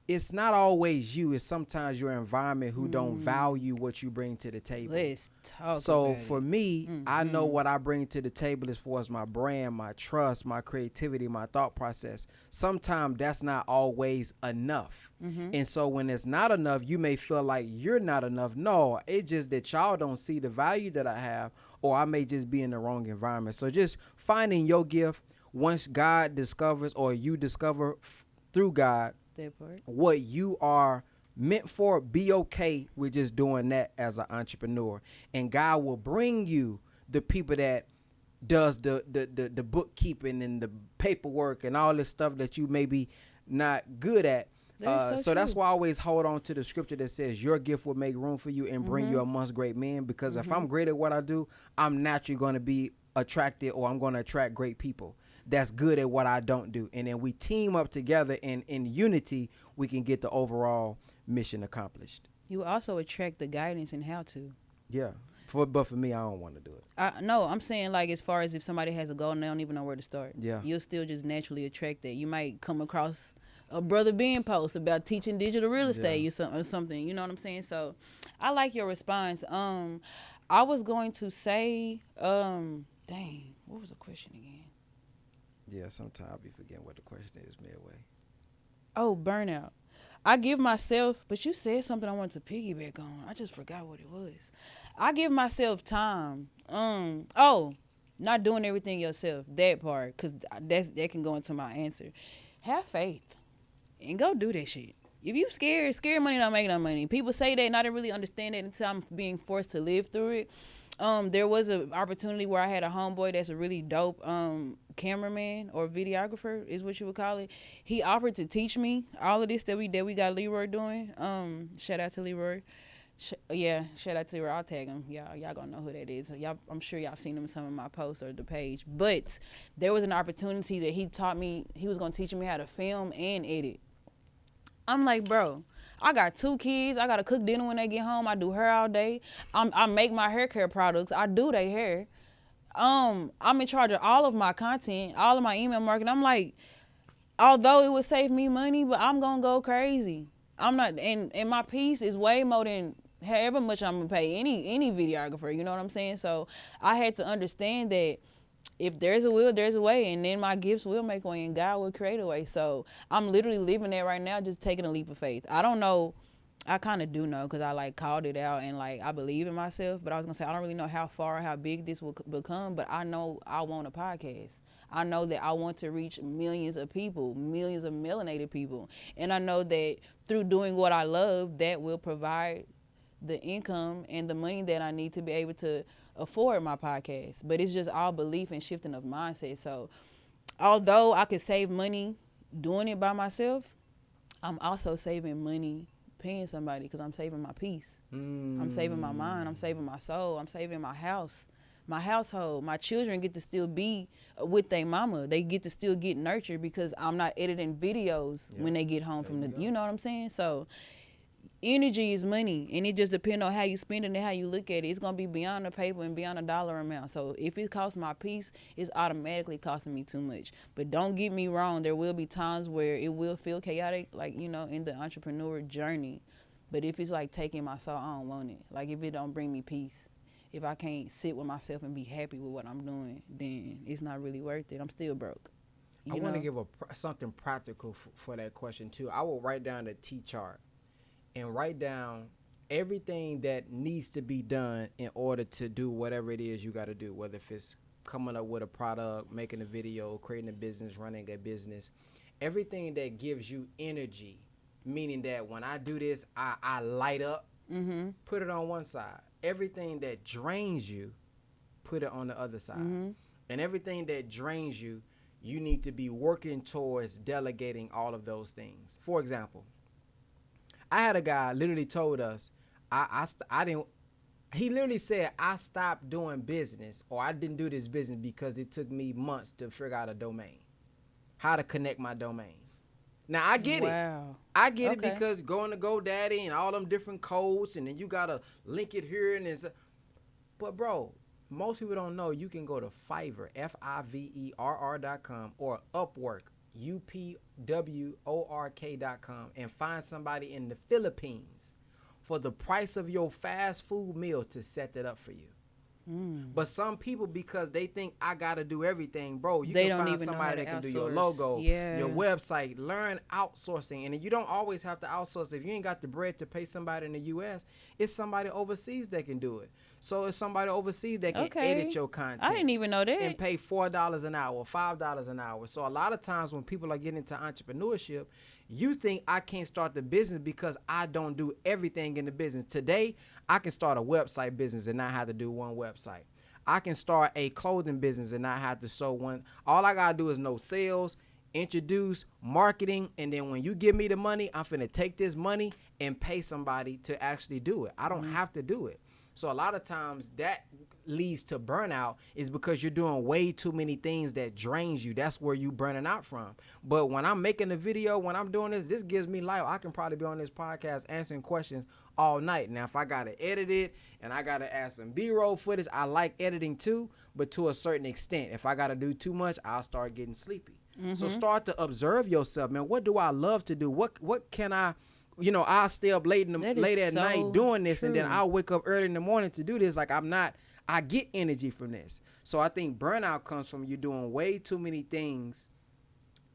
It's not always you. It's sometimes your environment who don't value what you bring to the table. Let's talk So about for it. me, I know what I bring to the table as far as my brand, my trust, my creativity, my thought process. Sometimes that's not always enough. And so when it's not enough, you may feel like you're not enough. No, it's just that y'all don't see the value that I have, or I may just be in the wrong environment. So just finding your gift once God discovers, or you discover through God, That part. what you are meant for, be okay with just doing that as an entrepreneur, and God will bring you the people that does the bookkeeping and the paperwork and all this stuff that you may be not good at. So that's why I always hold on to the scripture that says your gift will make room for you and bring you amongst great men, because if I'm great at what I do, I'm naturally going to be attracted, or I'm going to attract great people that's good at what I don't do. And then we team up together, and in unity, we can get the overall mission accomplished. You also attract the guidance and how to. Yeah. But for me, I don't want to do it. No, I'm saying like as far as if somebody has a goal and they don't even know where to start. Yeah. You'll still just naturally attract that. You might come across a Brother BenX post about teaching digital real estate or something. You know what I'm saying? So I like your response. I was going to say, dang, what was the question again? Yeah, sometimes I'll be forgetting what the question is midway. Oh, burnout. I give myself, but you said something I wanted to piggyback on. I just forgot what it was. I give myself time. Not doing everything yourself. That part, because that can go into my answer. Have faith and go do that shit. If you scared money don't make no money. People say that, and I didn't really understand it until I'm being forced to live through it. There was an opportunity where I had a homeboy that's a really dope cameraman or videographer is what you would call it. He offered to teach me all of this that we got Leroy doing. Shout out to Leroy. Shout out to Leroy. I'll tag him. Y'all gonna know who that is. I'm sure y'all seen him in some of my posts or the page. But there was an opportunity that he taught me. He was gonna teach me how to film and edit. I'm like, bro, I got 2 kids. I got to cook dinner when they get home. I do hair all day. I make my hair care products. I do their hair. I'm in charge of all of my content, all of my email marketing. I'm like, although it would save me money, but I'm going to go crazy. I'm not, and my piece is way more than however much I'm going to pay any videographer. You know what I'm saying? So I had to understand that if there's a will, there's a way, and then my gifts will make way, and God will create a way. So I'm literally living that right now, just taking a leap of faith. I don't know. I kind of do know because I like called it out and like I believe in myself. But I was gonna say I don't really know how far, how big this will become. But I know I want a podcast. I know that I want to reach millions of people, millions of melanated people, and I know that through doing what I love, that will provide the income and the money that I need to be able to afford my podcast. But it's just all belief and shifting of mindset. So although I could save money doing it by myself, I'm also saving money paying somebody because I'm saving my peace. I'm saving my mind. I'm saving my soul. I'm saving my house, my household. My children get to still be with their mama. They get to still get nurtured because I'm not editing videos when they get home from the, you know what I'm saying? So energy is money, and it just depends on how you spend it and how you look at it. It's gonna be beyond the paper and beyond a dollar amount. So if it costs my peace, it's automatically costing me too much. But don't get me wrong, there will be times where it will feel chaotic, like, you know, in the entrepreneur journey. But if it's like taking my soul, I don't want it. Like if it don't bring me peace, if I can't sit with myself and be happy with what I'm doing, then it's not really worth it. I'm still broke. I want to give something practical for that question too. I will write down the T chart and write down everything that needs to be done in order to do whatever it is you got to do, whether if it's coming up with a product, making a video, creating a business, running a business, everything that gives you energy, meaning that when I do this, I light up, put it on one side. Everything that drains you, put it on the other side. And everything that drains you, you need to be working towards delegating all of those things. For example, I had a guy literally told us, I didn't, He literally said, I stopped doing business, or I didn't do this business because it took me months to figure out a domain, how to connect my domain. Now, I get it. I get it because going to GoDaddy and all them different codes, and then you got to link it here. But, bro, most people don't know you can go to Fiverr, Fiverr.com, or Upwork, Upwork.com, and find somebody in the Philippines for the price of your fast food meal to set that up for you. But some people, because they think I got to do everything, bro, they can find somebody that can do your logo, your website, learn outsourcing. And you don't always have to outsource. If you ain't got the bread to pay somebody in the U.S., it's somebody overseas that can do it. So it's somebody overseas that can edit your content. I didn't even know that. And pay $4 an hour, $5 an hour. So a lot of times when people are getting into entrepreneurship, you think I can't start the business because I don't do everything in the business. Today, I can start a website business and not have to do one website. I can start a clothing business and not have to sew one. All I got to do is know sales, introduce, marketing, and then when you give me the money, I'm finna take this money and pay somebody to actually do it. I don't have to do it. So a lot of times that leads to burnout is because you're doing way too many things that drains you. That's where you burning out from. But when I'm making a video, when I'm doing this gives me life. I can probably be on this podcast answering questions all night. Now, if I got to edit it and I got to add some B-roll footage, I like editing too, but to a certain extent. If I got to do too much, I'll start getting sleepy. So start to observe yourself, man. What do I love to do? What can I... I'll stay up late at night doing this, and then I'll wake up early in the morning to do this. Like, I get energy from this. So I think burnout comes from you doing way too many things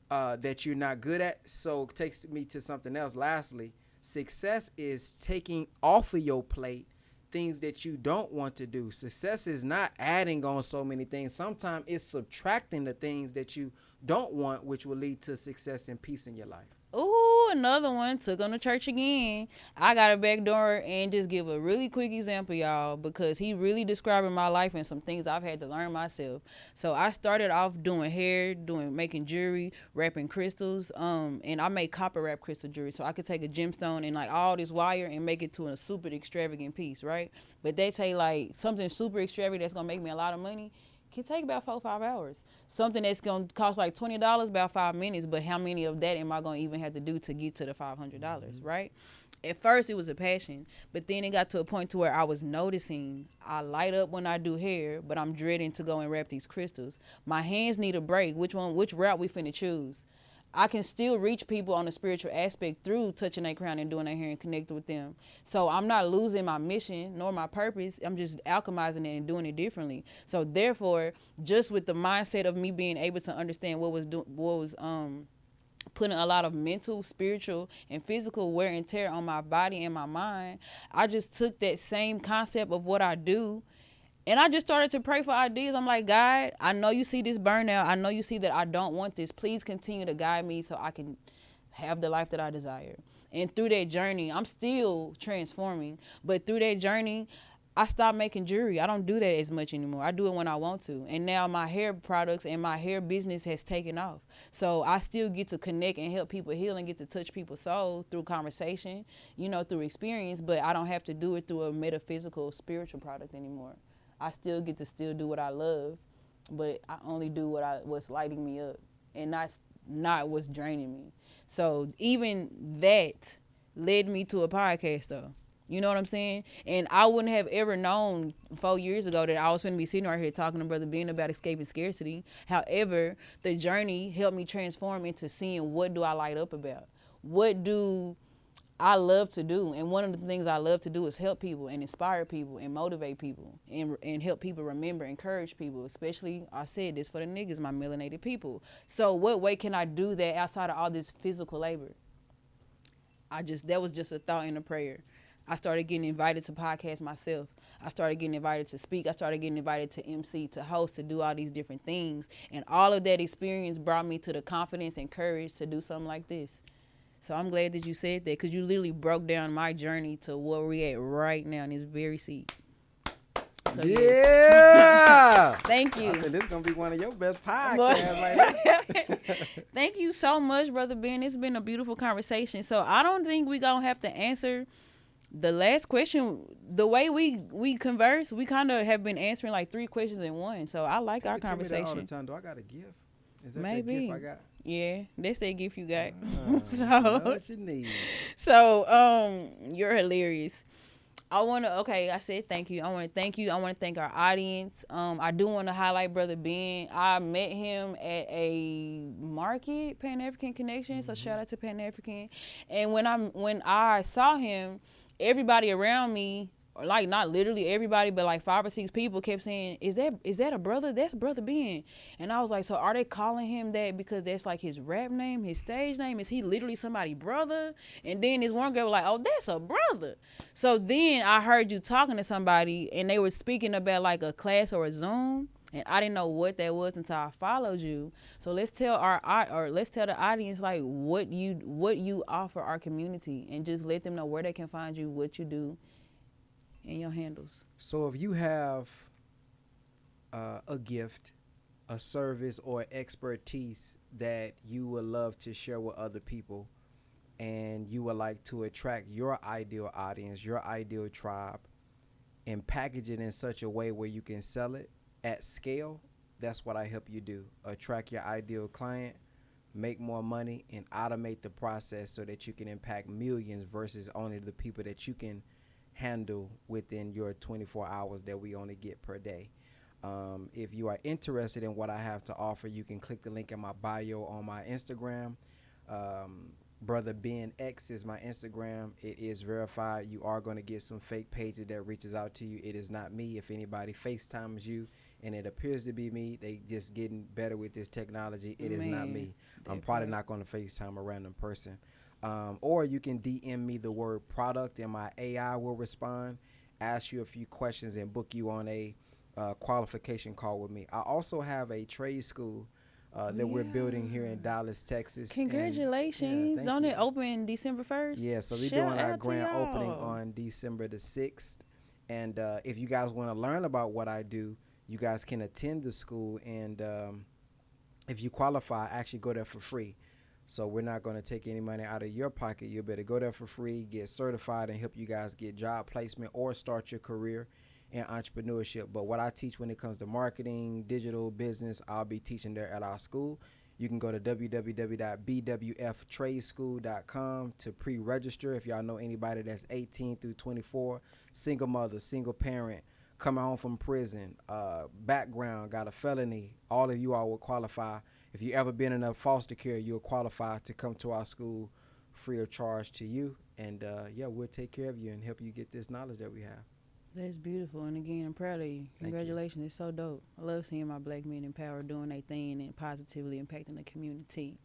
that you're not good at. So it takes me to something else. Lastly, success is taking off of your plate things that you don't want to do. Success is not adding on so many things. Sometimes it's subtracting the things that you don't want, which will lead to success and peace in your life. Ooh, another one. Took on the church again. I got a back door and just give a really quick example, y'all, because he really describing my life and some things I've had to learn myself. So I started off doing hair, making jewelry, wrapping crystals, and I make copper wrap crystal jewelry. So I could take a gemstone and like all this wire and make it to a super extravagant piece, right? But they take like something super extravagant that's gonna make me a lot of money. Can take about 4 or 5 hours. Something that's going to cost like $20, about 5 minutes, but how many of that am I going to even have to do to get to the $500, right? At first, it was a passion, but then it got to a point to where I was noticing I light up when I do hair, but I'm dreading to go and wrap these crystals. My hands need a break. Which route we finna choose? I can still reach people on the spiritual aspect through touching their crown and doing their hair and connecting with them. So I'm not losing my mission nor my purpose. I'm just alchemizing it and doing it differently. So therefore, just with the mindset of me being able to understand what was putting a lot of mental, spiritual, and physical wear and tear on my body and my mind, I just took that same concept of what I do. And I just started to pray for ideas. I'm like, God, I know you see this burnout. I know you see that I don't want this. Please continue to guide me so I can have the life that I desire. And through that journey, I'm still transforming. But through that journey, I stopped making jewelry. I don't do that as much anymore. I do it when I want to. And now my hair products and my hair business has taken off. So I still get to connect and help people heal and get to touch people's soul through conversation, through experience. But I don't have to do it through a metaphysical, spiritual product anymore. I still get to do what I love, but I only do what's lighting me up and not what's draining me. So even that led me to a podcast though. You know what I'm saying? And I wouldn't have ever known 4 years ago that I was going to be sitting right here talking to Brother Ben about escaping scarcity. However, the journey helped me transform into seeing what do I light up about? What do I love to do? And one of the things I love to do is help people and inspire people and motivate people and help people remember, encourage people, especially, I said this for the niggas, my melanated people. So what way can I do that outside of all this physical labor? That was just a thought and a prayer. I started getting invited to podcasts myself. I started getting invited to speak. I started getting invited to MC, to host, to do all these different things. And all of that experience brought me to the confidence and courage to do something like this. So I'm glad that you said that, because you literally broke down my journey to where we at right now in this very seat. So, yeah. Yes. Thank you. I think this is going to be one of your best podcasts. Thank you so much, Brother Ben. It's been a beautiful conversation. So I don't think we're going to have to answer The last question, the way we converse, we kind of have been answering like 3 questions in one. So I like our People tell me that all the conversation. time. Do I got a gift? Is that Maybe. that gift I got? Yeah, that's that gift you got. You know So, what you need. you're hilarious. I said thank you. I want to thank you. I want to thank our audience. I do want to highlight Brother Ben. I met him at a market, Pan African Connection. So shout out to Pan African. And when I saw him, everybody around me, or like not literally everybody, but like 5 or 6 people kept saying, "Is that a brother? That's Brother Ben." And I was like, "So are they calling him that because that's like his rap name, his stage name? Is he literally somebody's brother?" And then this one girl was like, "Oh, that's a brother." So then I heard you talking to somebody, and they were speaking about like a class or a Zoom. And I didn't know what that was until I followed you. So let's tell let's tell the audience like what you offer our community, and just let them know where they can find you, what you do, and your handles. So if you have a gift, a service, or expertise that you would love to share with other people, and you would like to attract your ideal audience, your ideal tribe, and package it in such a way where you can sell it at scale, that's what I help you do. Attract your ideal client, make more money, and automate the process so that you can impact millions versus only the people that you can handle within your 24 hours that we only get per day. If you are interested in what I have to offer, you can click the link in my bio on my Instagram. Brother BenX is my Instagram. It is verified. You are going to get some fake pages that reaches out to you. It is not me. If anybody FaceTimes you and it appears to be me, they just getting better with this technology. It is not me. I'm probably not going to FaceTime a random person. Or you can DM me the word product and my AI will respond, ask you a few questions, and book you on a qualification call with me. I also have a trade school that we're building here in Dallas, Texas. Congratulations. Don't it open December 1st? Yeah, so we're doing our grand opening on December the 6th. And if you guys want to learn about what I do, you guys can attend the school. And if you qualify, actually go there for free. So we're not going to take any money out of your pocket. You better go there for free, get certified, and help you guys get job placement or start your career in entrepreneurship. But what I teach when it comes to marketing, digital business, I'll be teaching there at our school. You can go to www.bwftradeschool.com to pre-register. If y'all know anybody that's 18 through 24, single mother, single parent, coming home from prison, background, got a felony, all of you all will qualify. If you ever been in a foster care, you'll qualify to come to our school free of charge to you. And we'll take care of you and help you get this knowledge that we have. That's beautiful. And again, I'm proud of you. Congratulations. It's so dope. I love seeing my black men in power doing their thing and positively impacting the community.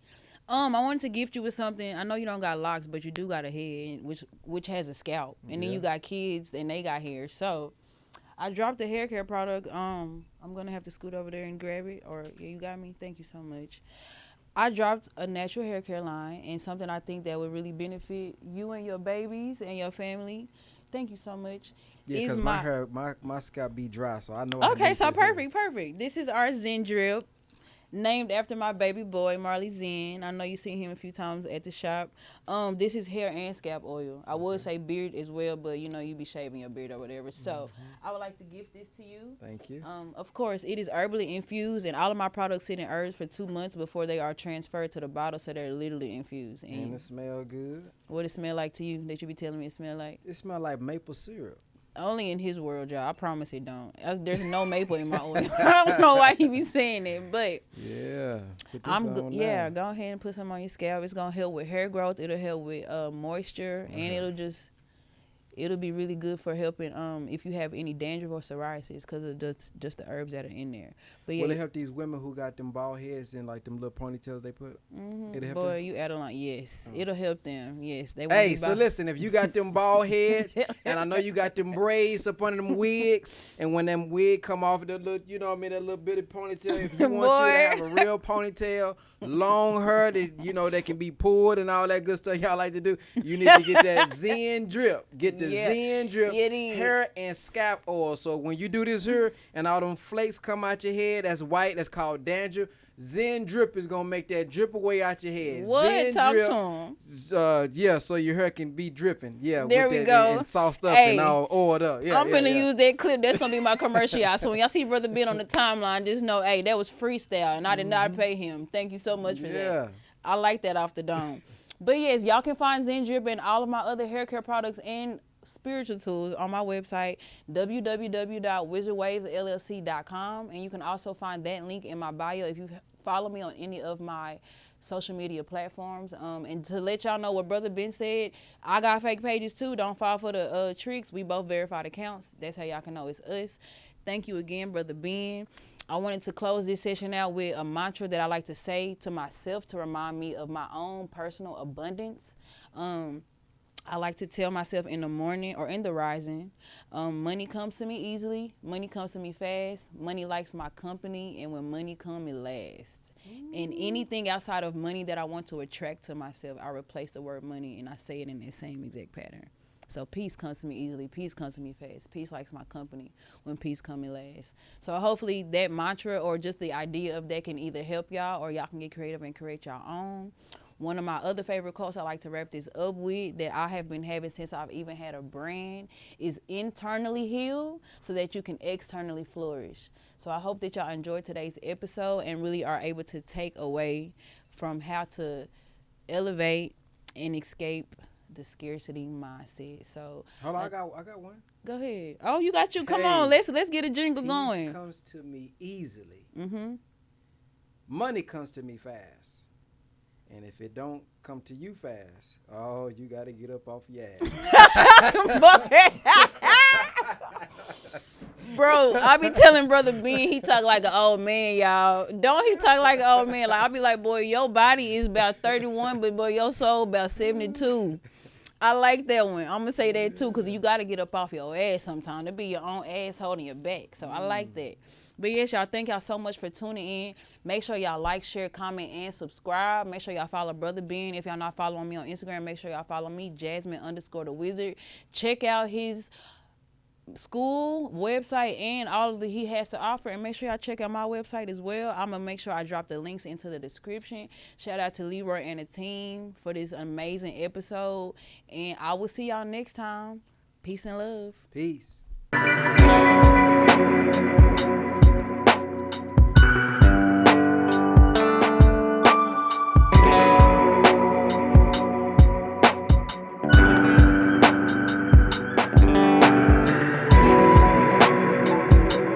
I wanted to gift you with something. I know you don't got locks, but you do got a head, which has a scalp. And then you got kids and they got hair. So I dropped a hair care product. I'm going to have to scoot over there and grab it. Or, yeah, you got me? Thank you so much. I dropped a natural hair care line and something I think that would really benefit you and your babies and your family. Thank you so much. Yeah, because my hair, my scalp be dry, so I know. Okay, so perfect. This is our Zen drip, named after my baby boy, Marley Zen. I know you seen him a few times at the shop. This is hair and scalp oil. I would say beard as well, but you know you be shaving your beard or whatever. So I would like to gift this to you. Thank you. Of course, it is herbally infused, and all of my products sit in herbs for 2 months before they are transferred to the bottle, so they're literally infused. And it smell good. What it smell like to you that you be telling me it smell like? It smell like maple syrup. Only in his world, y'all. I promise it don't. There's no maple in my oil. I don't know why he be saying it, but yeah, go ahead and put some on your scalp. It's gonna help with hair growth. It'll help with moisture, and it'll be really good for helping if you have any dandruff or psoriasis because of just the herbs that are in there. But yeah, will it help these women who got them bald heads and like them little ponytails they put? It'll help them? You add on, yes. It'll help them, yes. So listen, if you got them bald heads and I know you got them braids up under them wigs, and when them wig come off the little, you know what I mean, that little bitty ponytail, if you want you to have a real ponytail, long hair that, you know, that can be pulled and all that good stuff y'all like to do, you need to get that Zen drip. Get the the Yeah. Zen Drip It is. hair and scalp oil. So when you do this here and all them flakes come out your head, that's white, that's called dandruff. Zen Drip is gonna make that drip away out your head. What? Zen Talk Drip, to him. yeah, so your hair can be dripping. Yeah, There with we that, go. and sauced up Hey, and all oiled up. Yeah, I'm finna use that clip. That's gonna be my commercial, y'all. So when y'all see Brother Ben on the timeline, just know, hey, that was freestyle, and I did not pay him. Thank you so much for that. I like that off the dome. But yes, y'all can find Zen Drip and all of my other hair care products and spiritual tools on my website, www.wizardwavesllc.com, and you can also find that link in my bio if you follow me on any of my social media platforms. And to let y'all know what Brother Ben said, I got fake pages too. Don't fall for the tricks. We both verified accounts. That's how y'all can know it's us. Thank you again, Brother Ben. I wanted to close this session out with a mantra that I like to say to myself to remind me of my own personal abundance. I like to tell myself in the morning or in the rising, money comes to me easily, money comes to me fast, money likes my company, and when money comes, it lasts. And anything outside of money that I want to attract to myself, I replace the word money and I say it in that same exact pattern. So peace comes to me easily, peace comes to me fast, peace likes my company, when peace comes, it lasts. So hopefully that mantra or just the idea of that can either help y'all or y'all can get creative and create your own. One of my other favorite quotes I like to wrap this up with that I have been having since I've even had a brand is internally heal so that you can externally flourish. So I hope that y'all enjoyed today's episode and really are able to take away from how to elevate and escape the scarcity mindset. So hold on, I got one. Go ahead. Oh, you got you. Come on, let's get a jingle going. Peace comes to me easily. Money comes to me fast. And if it don't come to you fast, oh, you got to get up off your ass. Bro, I be telling Brother Ben, he talk like an old man, y'all. Don't he talk like an old man? Like, I be like, boy, your body is about 31, but boy, your soul about 72. I like that one. I'm going to say that too, because you got to get up off your ass sometime. It be your own ass holding your back. So I like that. But yes, y'all, thank y'all so much for tuning in. Make sure y'all like, share, comment, and subscribe. Make sure y'all follow Brother Ben. If y'all not following me on Instagram, make sure y'all follow me, Jasmine_the_wizard. Check out his school website and all of the he has to offer, and make sure y'all check out my website as well. I'm gonna make sure I drop the links into the description. Shout out to Leroy and the team for this amazing episode, and I will see y'all next time. Peace and love. Peace.